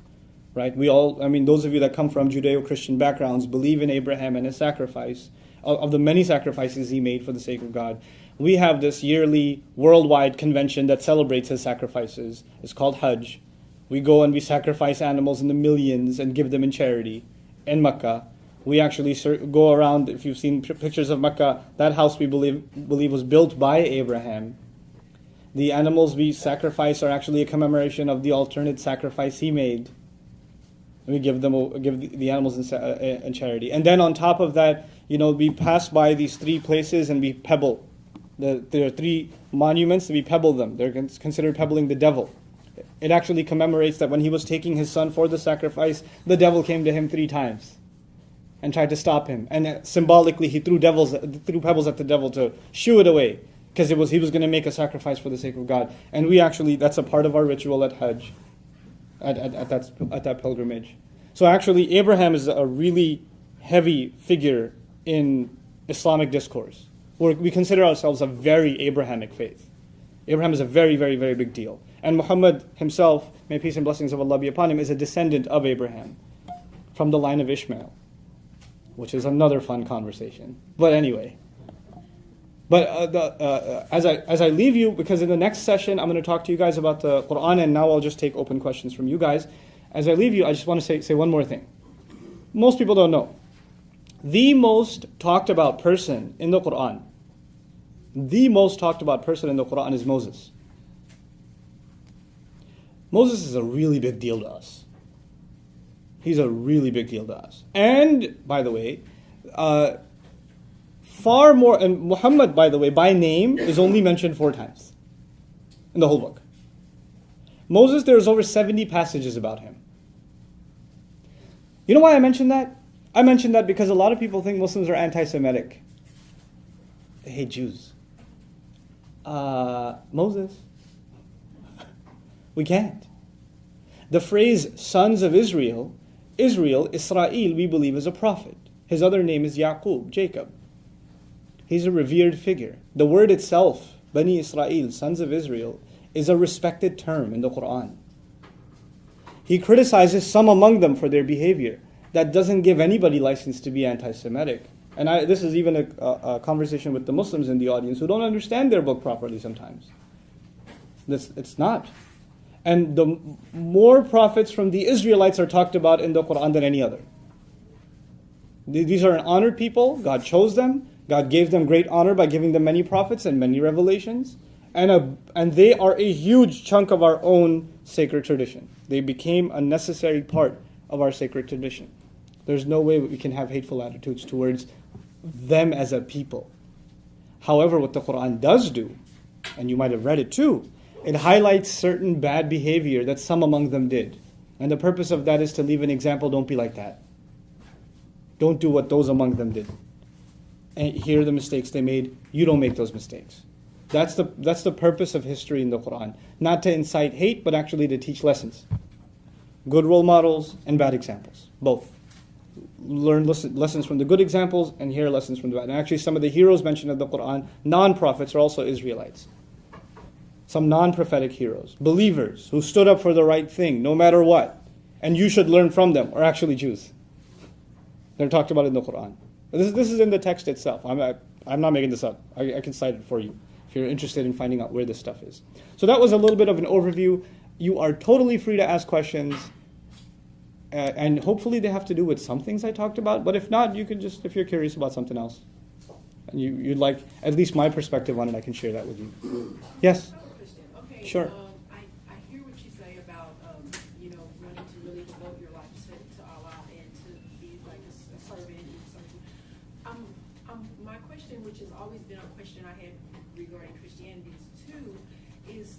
Right? Those of you that come from Judeo-Christian backgrounds believe in Abraham and his sacrifice, of the many sacrifices he made for the sake of God. We have this yearly worldwide convention that celebrates his sacrifices. It's called Hajj. We go and we sacrifice animals in the millions and give them in charity in Mecca. We actually go around, if you've seen pictures of Mecca, that house we believe was built by Abraham. The animals we sacrifice are actually a commemoration of the alternate sacrifice he made. We give the animals in charity. And then on top of that, we pass by these 3 places and we pebble. There are 3 monuments, we pebble them. They're considered pebbling the devil. It actually commemorates that when he was taking his son for the sacrifice, the devil came to him 3 times and tried to stop him. And symbolically, he threw pebbles at the devil to shoo it away, because he was going to make a sacrifice for the sake of God. And that's a part of our ritual at Hajj, at that pilgrimage. So actually, Abraham is a really heavy figure in Islamic discourse. We consider ourselves a very Abrahamic faith. Abraham is a very, very, very big deal. And Muhammad himself, may peace and blessings of Allah be upon him, is a descendant of Abraham from the line of Ishmael, which is another fun conversation. But anyway. But as I leave you, because in the next session I'm going to talk to you guys about the Qur'an, and now I'll just take open questions from you guys. As I leave you, I just want to say one more thing. Most people don't know. The most talked about person in the Qur'an, is Moses. Moses is a really big deal to us. He's a really big deal to us. And, by the way, far more, and Muhammad, by the way, by name, is only mentioned 4 times in the whole book. Moses, there's over 70 passages about him. You know why I mentioned that? I mentioned that because a lot of people think Muslims are anti-Semitic. They hate Jews. Moses. We can't. The phrase sons of Israel, Israel, we believe is a prophet. His other name is Yaqub, Jacob. He's a revered figure. The word itself, Bani Israel, sons of Israel, is a respected term in the Qur'an. He criticizes some among them for their behavior. That doesn't give anybody license to be anti-Semitic. And this is even a conversation with the Muslims in the audience who don't understand their book properly sometimes. It's not. And the more prophets from the Israelites are talked about in the Qur'an than any other. These are an honored people. God chose them. God gave them great honor by giving them many prophets and many revelations. And they are a huge chunk of our own sacred tradition. They became a necessary part of our sacred tradition. There's no way we can have hateful attitudes towards them as a people. However, what the Qur'an does do, and you might have read it too, it highlights certain bad behavior that some among them did. And the purpose of that is to leave an example, don't be like that. Don't do what those among them did. And here are the mistakes they made. You don't make those mistakes. That's the purpose of history in the Qur'an. Not to incite hate, but actually to teach lessons. Good role models and bad examples. Both. Learn lessons from the good examples and hear lessons from the bad. And actually some of the heroes mentioned in the Qur'an, non-prophets, are also Israelites. Some non-prophetic heroes. Believers who stood up for the right thing, no matter what. And you should learn from them, are actually Jews. They're talked about in the Qur'an. This is in the text itself. I'm not making this up. I can cite it for you if you're interested in finding out where this stuff is. So that was a little bit of an overview. You are totally free to ask questions. And hopefully they have to do with some things I talked about. But if not, you can just, if you're curious about something else, and you'd like at least my perspective on it, I can share that with you. Yes? Okay, sure. I hear what you say about, wanting to really devote your life to Allah and to be like a servant and something. My question, which has always been a question I had regarding Christianity too, is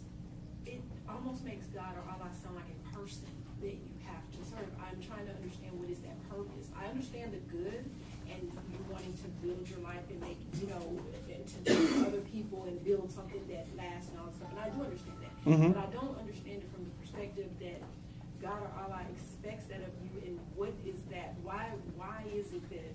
it almost makes God or Allah sound like a person that you have to serve. I'm trying to understand what is that purpose. I understand the good and you wanting to build your life and make, and to do other people and build something that lasts and all that stuff. And I do understand that. Mm-hmm. But I don't understand it from the perspective that God or Allah expects that of you, and what is that? Why is it that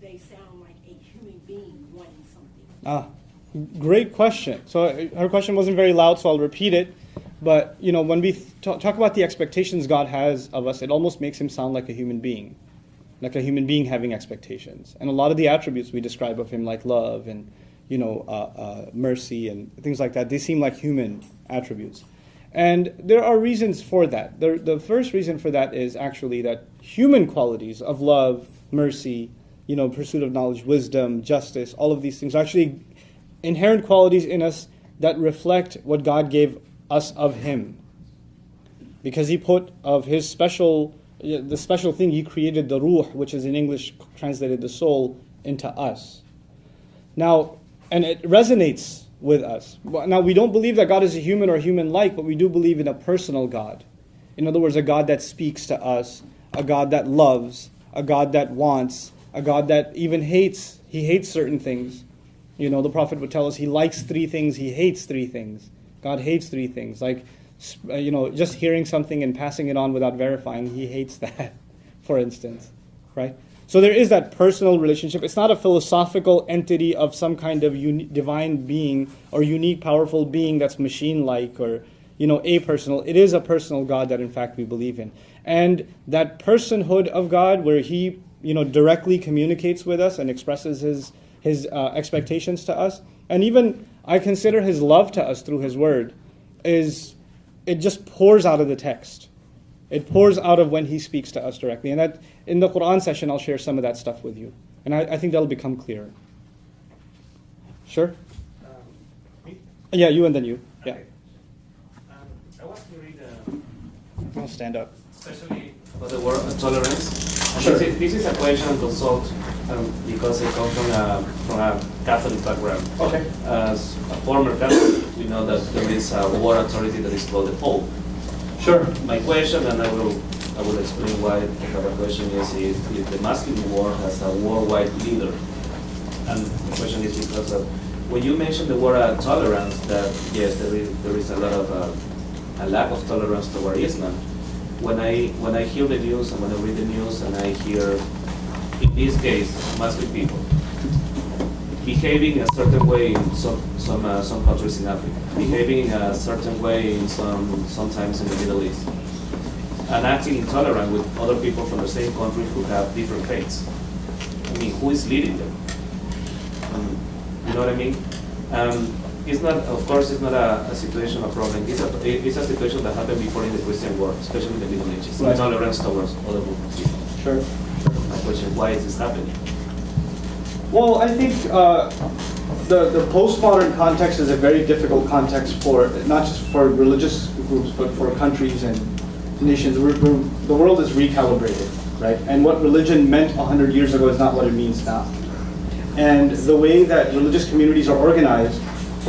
they sound like a human being wanting something? Great question. So her question wasn't very loud, so I'll repeat it. But, when we talk about the expectations God has of us, it almost makes him sound like a human being having expectations. And a lot of the attributes we describe of him, like love and, mercy and things like that, they seem like human attributes. And there are reasons for that. The first reason for that is actually that human qualities of love, mercy, pursuit of knowledge, wisdom, justice, all of these things are actually inherent qualities in us that reflect what God gave us of him. Because he put of his the special thing, he created the ruh, which is in English translated the soul, into us. Now, and it resonates with us. Now, we don't believe that God is a human or human-like, but we do believe in a personal God. In other words, a God that speaks to us, a God that loves, a God that wants, a God that even hates. He hates certain things. You know, the Prophet would tell us he likes 3 things, he hates 3 things. God hates 3 things. Like, you know, just hearing something and passing it on without verifying, he hates that, for instance, right? So there is that personal relationship. It's not a philosophical entity of some kind of divine being or unique, powerful being that's machine-like or, you know, apersonal. It is a personal God that, in fact, we believe in. And that personhood of God, where he, you know, directly communicates with us and expresses his expectations to us, and even I consider his love to us through his word, it just pours out of the text. It pours out of when he speaks to us directly. And that in the Qur'an session, I'll share some of that stuff with you. And I think that'll become clearer. Sure? Me? Yeah, you and then you. Yeah. Okay. I want to read, I'll stand up. especially about the word tolerance. And Sure. This is a question to consult because I come from a Catholic background. Okay. As a former Catholic, we know that there is a world authority that is called the Pope. Sure. My question, and I will explain why I have a question, is if the Muslim world has a worldwide leader. And the question is because of, when you mentioned the word tolerance, that yes, there is a lot of a lack of tolerance toward Islam. When I hear the news and when I read the news and I hear, in this case, Muslim people behaving a certain way in some countries in Africa, behaving a certain way in sometimes in the Middle East, and acting intolerant with other people from the same country who have different faiths. I mean, who is leading them? You know what I mean? It's not, of course, it's not a situation of problem. It's a situation that happened before in the Christian world, especially in the Middle Ages. Right. Intolerance towards other movements. Sure. My question: why is this happening? Well, I think the postmodern context is a very difficult context for, not just for religious groups, but for countries and nations. The world is recalibrated, right? And what religion meant 100 years ago is not what it means now. And the way that religious communities are organized,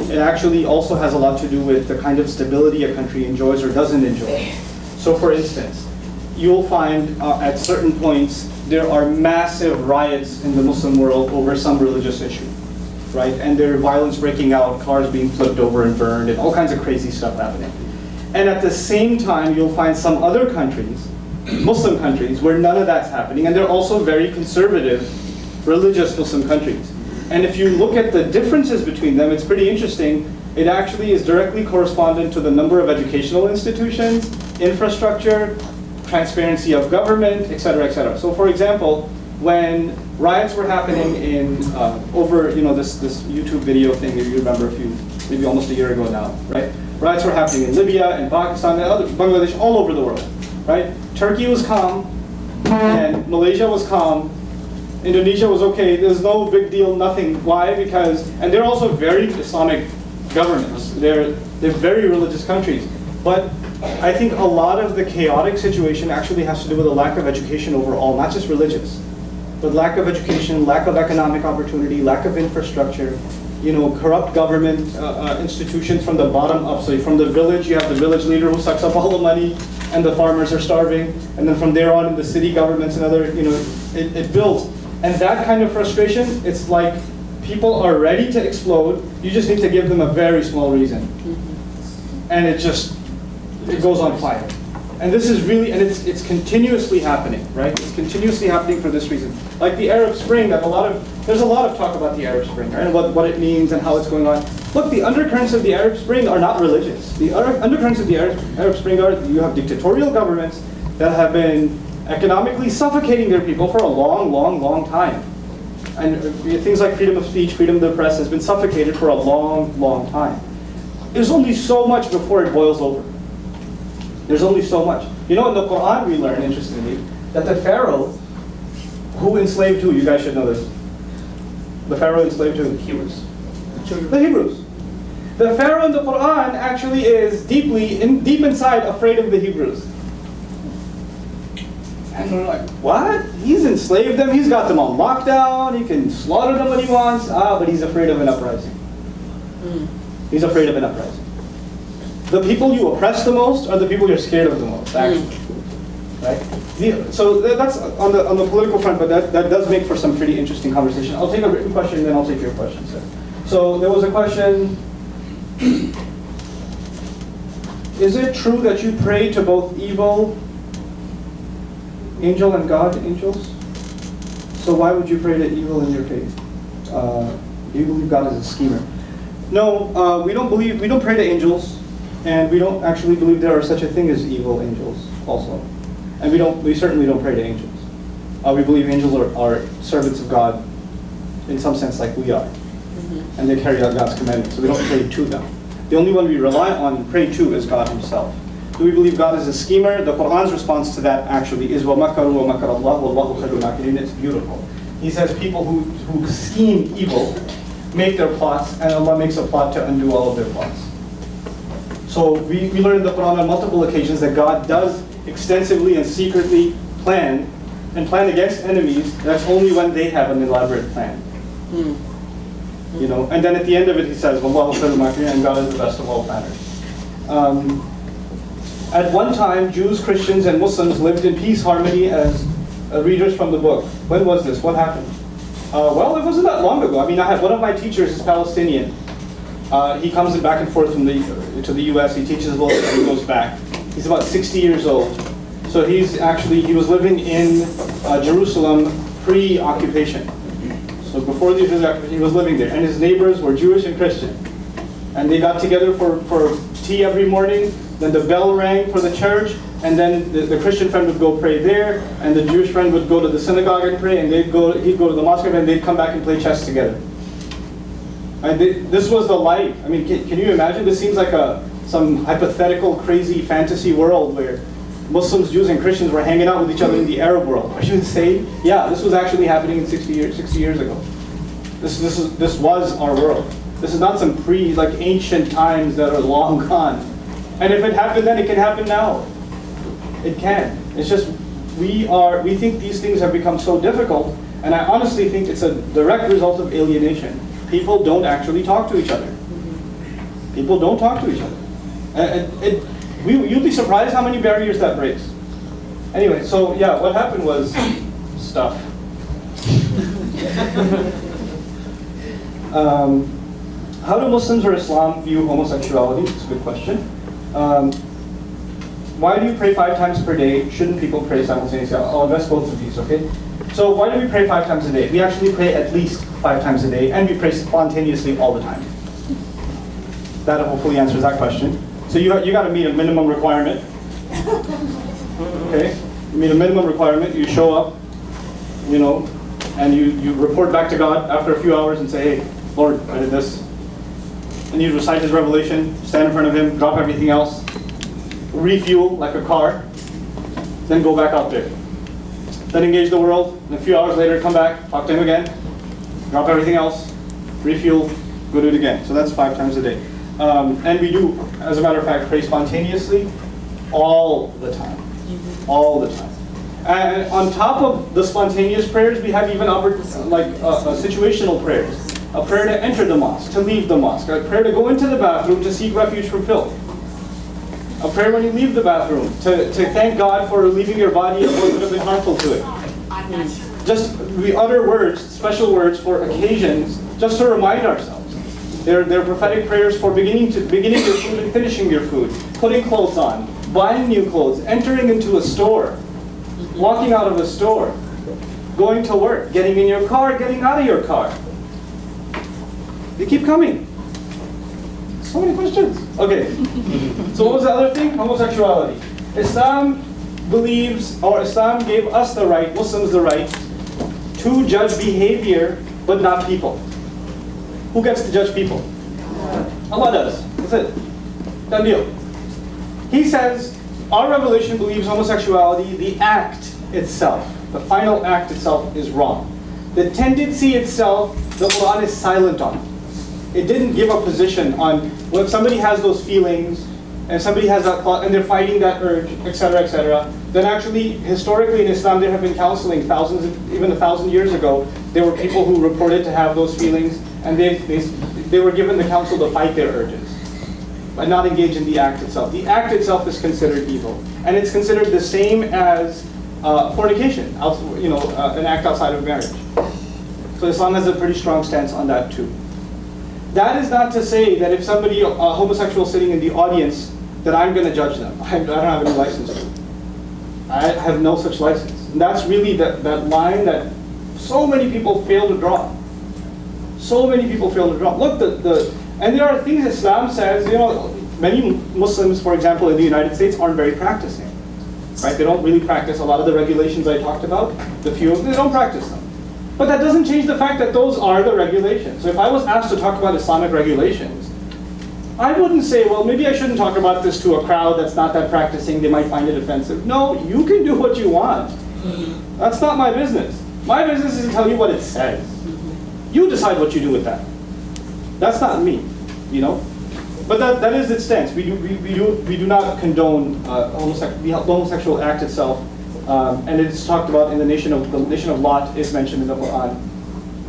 it actually also has a lot to do with the kind of stability a country enjoys or doesn't enjoy. So for instance, you'll find at certain points there are massive riots in the Muslim world over some religious issue, right? And there are violence breaking out, cars being flipped over and burned, and all kinds of crazy stuff happening. And at the same time, you'll find some other countries, Muslim countries, where none of that's happening, and they're also very conservative, religious Muslim countries. And if you look at the differences between them, it's pretty interesting. It actually is directly correspondent to the number of educational institutions, infrastructure, transparency of government, et cetera, et cetera. So for example, when riots were happening in, over, this YouTube video thing that you remember maybe almost a year ago now, right? Riots were happening in Libya and Pakistan and Bangladesh, all over the world, right? Turkey was calm, and Malaysia was calm, Indonesia was okay, there's no big deal, nothing. Why? Because, and they're also very Islamic governments. They're very religious countries. But I think a lot of the chaotic situation actually has to do with a lack of education overall, not just religious, but lack of education, lack of economic opportunity, lack of infrastructure, corrupt government institutions from the bottom up. So from the village, you have the village leader who sucks up all the money, and the farmers are starving. And then from there on, in the city governments and other, it builds. And that kind of frustration, it's like people are ready to explode. You just need to give them a very small reason. And it goes on fire. And this is really, and it's continuously happening, right? It's continuously happening for this reason. Like the Arab Spring, there's a lot of talk about the Arab Spring, right? And what it means and how it's going on. Look, the undercurrents of the Arab Spring are not religious. The undercurrents of the Arab Spring are, you have dictatorial governments that have been economically suffocating their people for a long, long, long time. And things like freedom of speech, freedom of the press has been suffocated for a long, long time. There's only so much before it boils over. There's only so much. In the Qur'an we learn, interestingly, that the Pharaoh, who enslaved who? You guys should know this. The Pharaoh enslaved who? Hebrews. The Hebrews. The Pharaoh in the Qur'an actually is deep inside afraid of the Hebrews. And we're like, what? He's enslaved them, he's got them on lockdown, he can slaughter them when he wants. But he's afraid of an uprising. He's afraid of an uprising. The people you oppress the most are the people you're scared of the most, actually. Right? So that's on the political front, but that does make for some pretty interesting conversation. I'll take a written question, and then I'll take your question, sir. So there was a question. Is it true that you pray to both evil angel and God angels? So why would you pray to evil in your faith? Do you believe God is a schemer? No, we don't pray to angels, and we don't actually believe there are such a thing as evil angels also. And we certainly don't pray to angels. We believe angels are servants of God in some sense like we are. And they carry out God's commandments, so we don't pray to them. The only one we rely on and pray to is God himself. Do we believe God is a schemer? The Qur'an's response to that actually is وَمَكَرُوا وَمَكَرَ اللَّهُ وَاللَّهُ خَيْرُ الْمَاكِرِينَ. It's beautiful. He says people who scheme evil make their plots, and Allah makes a plot to undo all of their plots. So we learn in the Qur'an on multiple occasions that God does extensively and secretly plan against enemies. That's only when they have an elaborate plan. You know, and then at the end of it he says, "Wallahu khairul makirin," and God is the best of all planners. At one time, Jews, Christians, and Muslims lived in peace, harmony as readers from the book. When was this? What happened? Well, it wasn't that long ago. I mean, I had one of my teachers is Palestinian. He comes back and forth from to the U.S. He teaches a little bit and he goes back. He's about 60 years old. So he was living in Jerusalem pre-occupation. So before the occupation, he was living there. And his neighbors were Jewish and Christian. And they got together for tea every morning. Then the bell rang for the church. And then the Christian friend would go pray there. And the Jewish friend would go to the synagogue and pray. And he'd go to the mosque and they'd come back and play chess together. And this was the life. I mean, can you imagine? This seems like some hypothetical, crazy fantasy world where Muslims, Jews, and Christians were hanging out with each other in the Arab world. Are you insane? Yeah, this was actually happening in 60 years ago. This was our world. This is not some ancient times that are long gone. And if it happened then, it can happen now. It can. It's just we think these things have become so difficult, and I honestly think it's a direct result of alienation. People don't actually talk to each other. People don't talk to each other. You'd be surprised how many barriers that breaks. Anyway, so yeah, what happened was stuff. How do Muslims or Islam view homosexuality? It's a good question. Why do you pray 5 times per day? Shouldn't people pray simultaneously? I'll address both of these, okay? So why do we pray 5 times a day? We actually pray at least 5 times a day, and we pray spontaneously all the time. That hopefully answers that question. So you got to meet a minimum requirement. Okay? You meet a minimum requirement, you show up, and you report back to God after a few hours and say, hey, Lord, I did this. And you recite his revelation, stand in front of him, drop everything else, refuel like a car, then go back out there. Then engage the world, and a few hours later come back, talk to him again, drop everything else, refuel, go do it again. So that's 5 times a day. And we do, as a matter of fact, pray spontaneously all the time. All the time. And on top of the spontaneous prayers, we have even situational prayers. A prayer to enter the mosque, to leave the mosque. A prayer to go into the bathroom to seek refuge from filth. A prayer when you leave the bathroom, to thank God for leaving your body of what would have been harmful to it. Just, we utter words, special words for occasions, just to remind ourselves. They're prophetic prayers for beginning your food and finishing your food, putting clothes on, buying new clothes, entering into a store, walking out of a store, going to work, getting in your car, getting out of your car. They keep coming. So many questions. Okay. So what was the other thing? Homosexuality. Islam gave us the right, Muslims the right, to judge behavior, but not people. Who gets to judge people? Allah does. That's it. Done deal. He says, our revelation believes homosexuality, the act itself, the final act itself is wrong. The tendency itself, the Qur'an is silent on. It didn't give a position on when somebody has those feelings and somebody has that thought and they're fighting that urge, etc., etc. then actually, historically in Islam, there have been counseling even 1,000 years ago. There were people who reported to have those feelings, and they were given the counsel to fight their urges, but not engage in the act itself. The act itself is considered evil, and it's considered the same as fornication, an act outside of marriage. So Islam has a pretty strong stance on that too. That is not to say that if somebody, a homosexual sitting in the audience, that I'm going to judge them. I don't have any license to. I have no such license. And that's really that line that so many people fail to draw. So many people fail to draw. Look, and there are things Islam says, many Muslims, for example, in the United States aren't very practicing. Right? They don't really practice a lot of the regulations I talked about. The few of them, they don't practice them. But that doesn't change the fact that those are the regulations. So if I was asked to talk about Islamic regulations, I wouldn't say, well, maybe I shouldn't talk about this to a crowd that's not that practicing, they might find it offensive. No, you can do what you want. That's not my business. My business is to tell you what it says. You decide what you do with that. That's not me, But that is its stance. We do not condone the homosexual act itself, and it's talked about in the nation of Lot is mentioned in the Qur'an,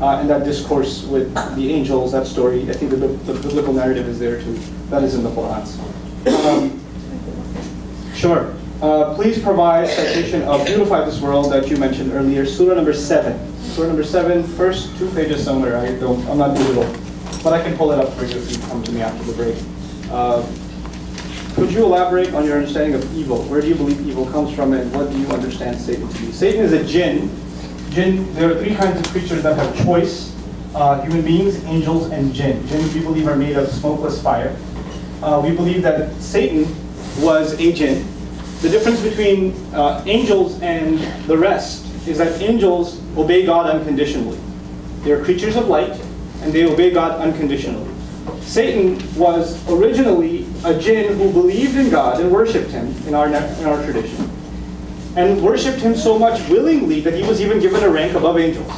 and that discourse with the angels, that story. I think the biblical narrative is there too. That is in the Qur'an. Sure. Please provide citation of Beautify This World that you mentioned earlier, Surah number 7. Surah number 7, first 2 pages somewhere. I'm not digital, but I can pull it up for you if you come to me after the break. Could you elaborate on your understanding of evil? Where do you believe evil comes from, and what do you understand Satan to be? Satan is a jinn. There are 3 kinds of creatures that have choice: human beings, angels, and jinn. Jinn, we believe, are made of smokeless fire. We believe that Satan was a jinn. The difference between angels and the rest is that angels obey God unconditionally. They are creatures of light, and they obey God unconditionally. Satan was originally a jinn who believed in God and worshipped him in our tradition, and worshipped him so much willingly that he was even given a rank above angels.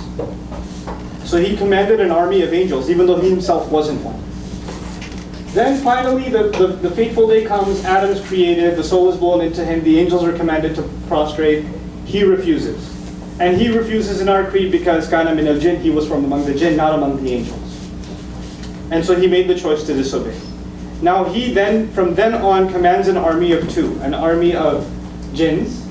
So he commanded an army of angels, even though he himself wasn't one. Then finally, the fateful day comes. Adam is created, the soul is blown into him, the angels are commanded to prostrate. He refuses. And he refuses in our creed because kana min al-jinn, he was from among the jinn, not among the angels. And so he made the choice to disobey. Now he then, from then on, commands an army of 2, an army of jinns.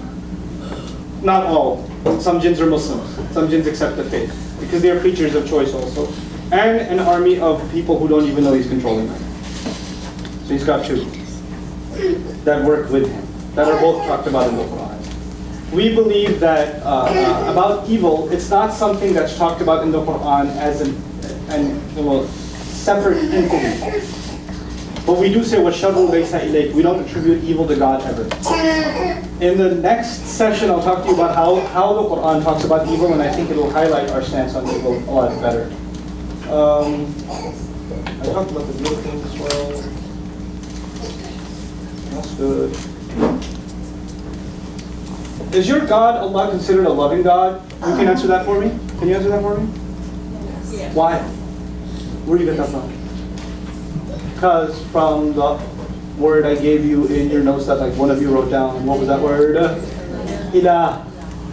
Not all. Some jinns are Muslims. Some jinns accept the faith, because they are creatures of choice also. And an army of people who don't even know he's controlling them. So he's got 2 that work with him, that are both talked about in the Qur'an. We believe that about evil, it's not something that's talked about in the Qur'an as a separate entity. But we do say, وَالشَّرُّ لَيْسَ إِلَيْكَ. We don't attribute evil to God ever. In the next session, I'll talk to you about how the Qur'an talks about evil, and I think it will highlight our stance on evil a lot better. I talked about the real things as well. That's good. Is your God, Allah, considered a loving God? You can answer that for me? Can you answer that for me? Yes. Why? Where do you get that from? Because from the word I gave you in your notes that one of you wrote down. What was that word? Ilah.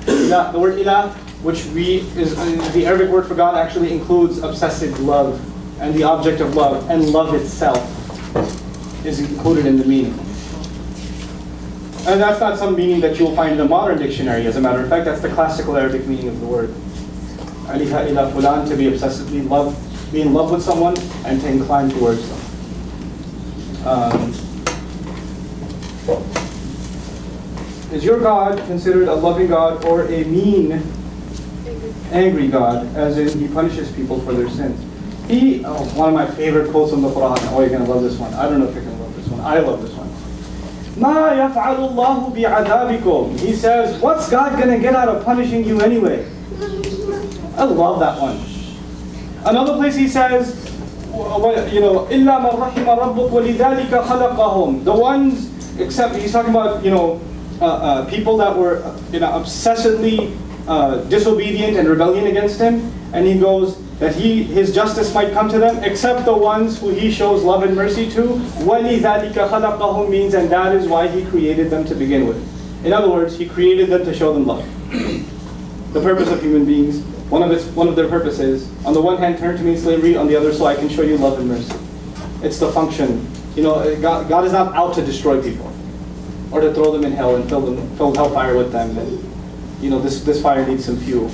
Ilah. The word ilah, which is the Arabic word for God, actually includes obsessive love and the object of love, and love itself is included in the meaning. And that's not some meaning that you'll find in a modern dictionary. As a matter of fact, that's the classical Arabic meaning of the word. Aliha ila fulan, to be obsessively be in love with someone and to incline towards them. Is your God considered a loving God or a mean, angry God, as in he punishes people for their sins? One of my favorite quotes from the Qur'an. Oh, you're going to love this one. I don't know if you're going to love this one. I love this one. مَا يَفْعَلُ اللَّهُ بِعَذَابِكُمْ. He says, what's God going to get out of punishing you anyway? I love that one. Another place he says, إِلَّا مَنْ رَحِمَ رَبُّكَ وَلِذَلِكَ خَلَقَهُم. The ones, except he's talking about people that were obsessively disobedient and rebellion against him, and he goes that his justice might come to them, except the ones who he shows love and mercy to. وَلِذَلِكَ خَلَقَهُم means, and that is why he created them to begin with. In other words, He created them to show them love. The purpose of human beings, one of their purposes, on the one hand, turn to me in slavery, on the other, so I can show you love and mercy. It's the function. You know, God is not out to destroy people, or to throw them in hell and fill hellfire with them, and you know, this fire needs some fuel.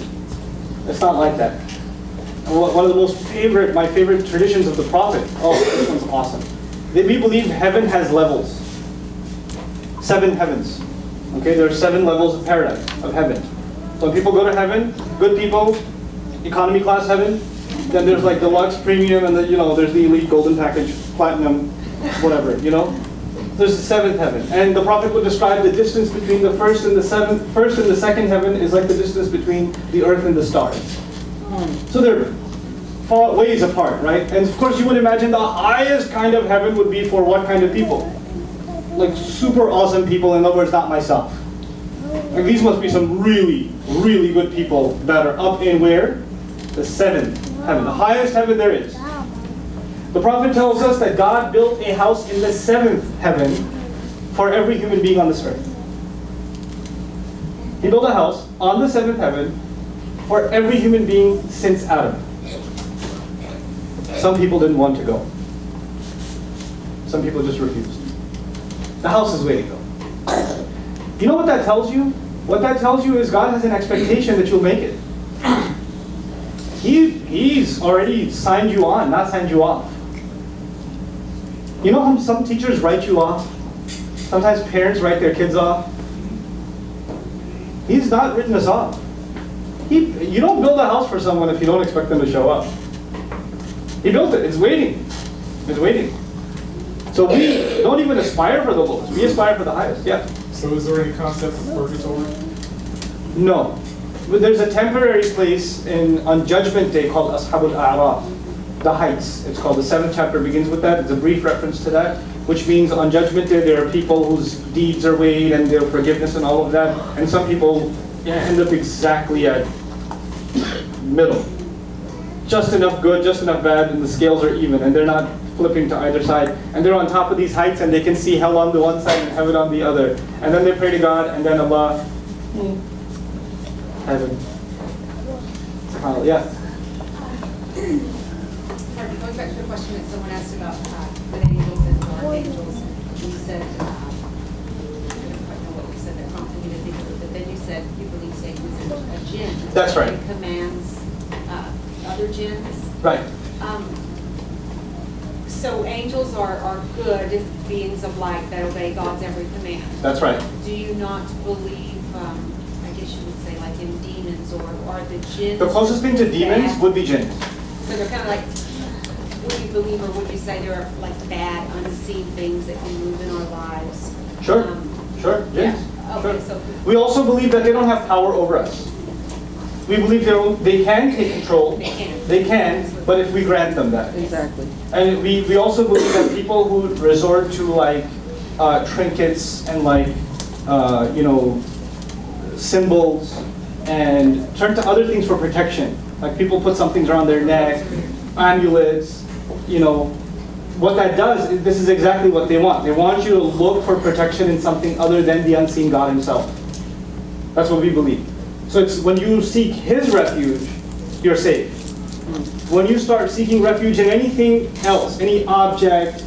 It's not like that. One of my favorite traditions of the Prophet, this one's awesome. We believe heaven has levels. 7 heavens. Okay, there are 7 levels of paradise, of heaven. So when people go to heaven, good people, economy class heaven, then there's like deluxe, premium, and there's the elite, golden package, platinum, whatever, There's the 7th heaven. And the Prophet would describe the distance between the first and the second heaven is like the distance between the earth and the stars. So they're far ways apart, right? And of course you would imagine the highest kind of heaven would be for what kind of people? Like super awesome people, in other words, not myself. Like these must be some really, really good people that are up in where? The 7th heaven, the highest heaven there is. The Prophet tells us that God built a house in the 7th heaven for every human being on this earth. He built a house on the 7th heaven for every human being since Adam. Some people didn't want to go. Some people just refused. The house is waiting though. You know what that tells you? What that tells you is God has an expectation that you'll make it. He's already signed you on, not signed you off. You know how some teachers write you off? Sometimes parents write their kids off. He's not written us off. You don't build a house for someone if you don't expect them to show up. He built it. It's waiting. It's waiting. So we don't even aspire for the lowest. We aspire for the highest. Yeah. So is there any concept of purgatory? No. But there's a temporary place on Judgment Day called s.w.t, the heights. It's called, the 7th chapter begins with that. It's a brief reference to that, which means on Judgment Day there are people whose deeds are weighed and their forgiveness and all of that. And some people end up exactly at middle. Just enough good, just enough bad, and the scales are even, and they're not flipping to either side. And they're on top of these heights, and they can see hell on the one side and heaven on the other. And then they pray to God, and then Allah, heaven. Yeah. Going back to the question that someone asked about with angels and archangels, you said, I don't quite know what you said that prompted me to think of it, but then you said you believe Satan is a jinn. That's right. And commands other jinns. Right. So angels are good beings of light that obey God's every command. That's right. Do you not believe, I guess you would say, like in demons, or are the jinns? The closest thing to demons bad? would be jinns. So they're kind of like, would you believe, or would you say they're like bad, unseen things that can move in our lives? Sure. Sure. Jinns. Yeah. Okay, Sure. so We also believe that they don't have power over us. We believe they can take control. They can, but if we grant them that. Exactly. And we also believe that people who resort to like trinkets and like symbols and turn to other things for protection. Like people put some things around their neck, amulets, what that does, this is exactly what they want. They want you to look for protection in something other than the unseen God himself. That's what we believe. So it's when you seek his refuge, you're safe. When you start seeking refuge in anything else, any object,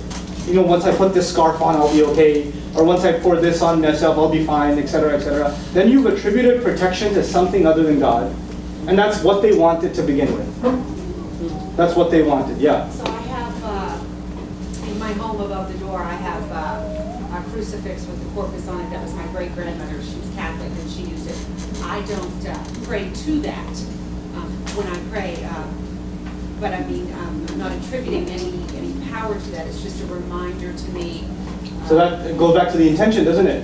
once I put this scarf on, I'll be okay, or once I pour this on myself, I'll be fine, etc., then you've attributed protection to something other than God. And that's what they wanted to begin with. That's what they wanted, yeah. So I have, in my home above the door, I have a crucifix with the corpus on it. That was my great-grandmother. She was Catholic and she used it. I don't pray to that when I pray, but I mean, I'm not attributing any power to that. It's just a reminder to me. So that goes back to the intention, doesn't it?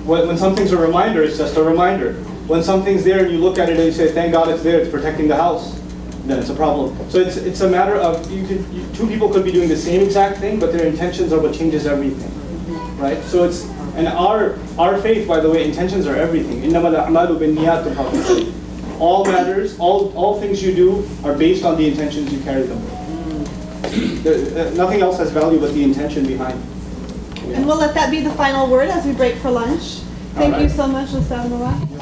When something's a reminder, it's just a reminder. When something's there and you look at it and you say, thank God it's there, it's protecting the house, then it's a problem. So it's a matter of, two people could be doing the same exact thing, but their intentions are what changes everything, right? So it's, and our faith, by the way, intentions are everything. إِنَّمَا الْأَعْمَالُ بِالنِّيَّاتِ, the Prophet said. All matters, all things you do are based on the intentions you carry them with. Nothing else has value but the intention behind. And we'll let that be the final word as we break for lunch. Thank you right. so much, Ustadh Nouman.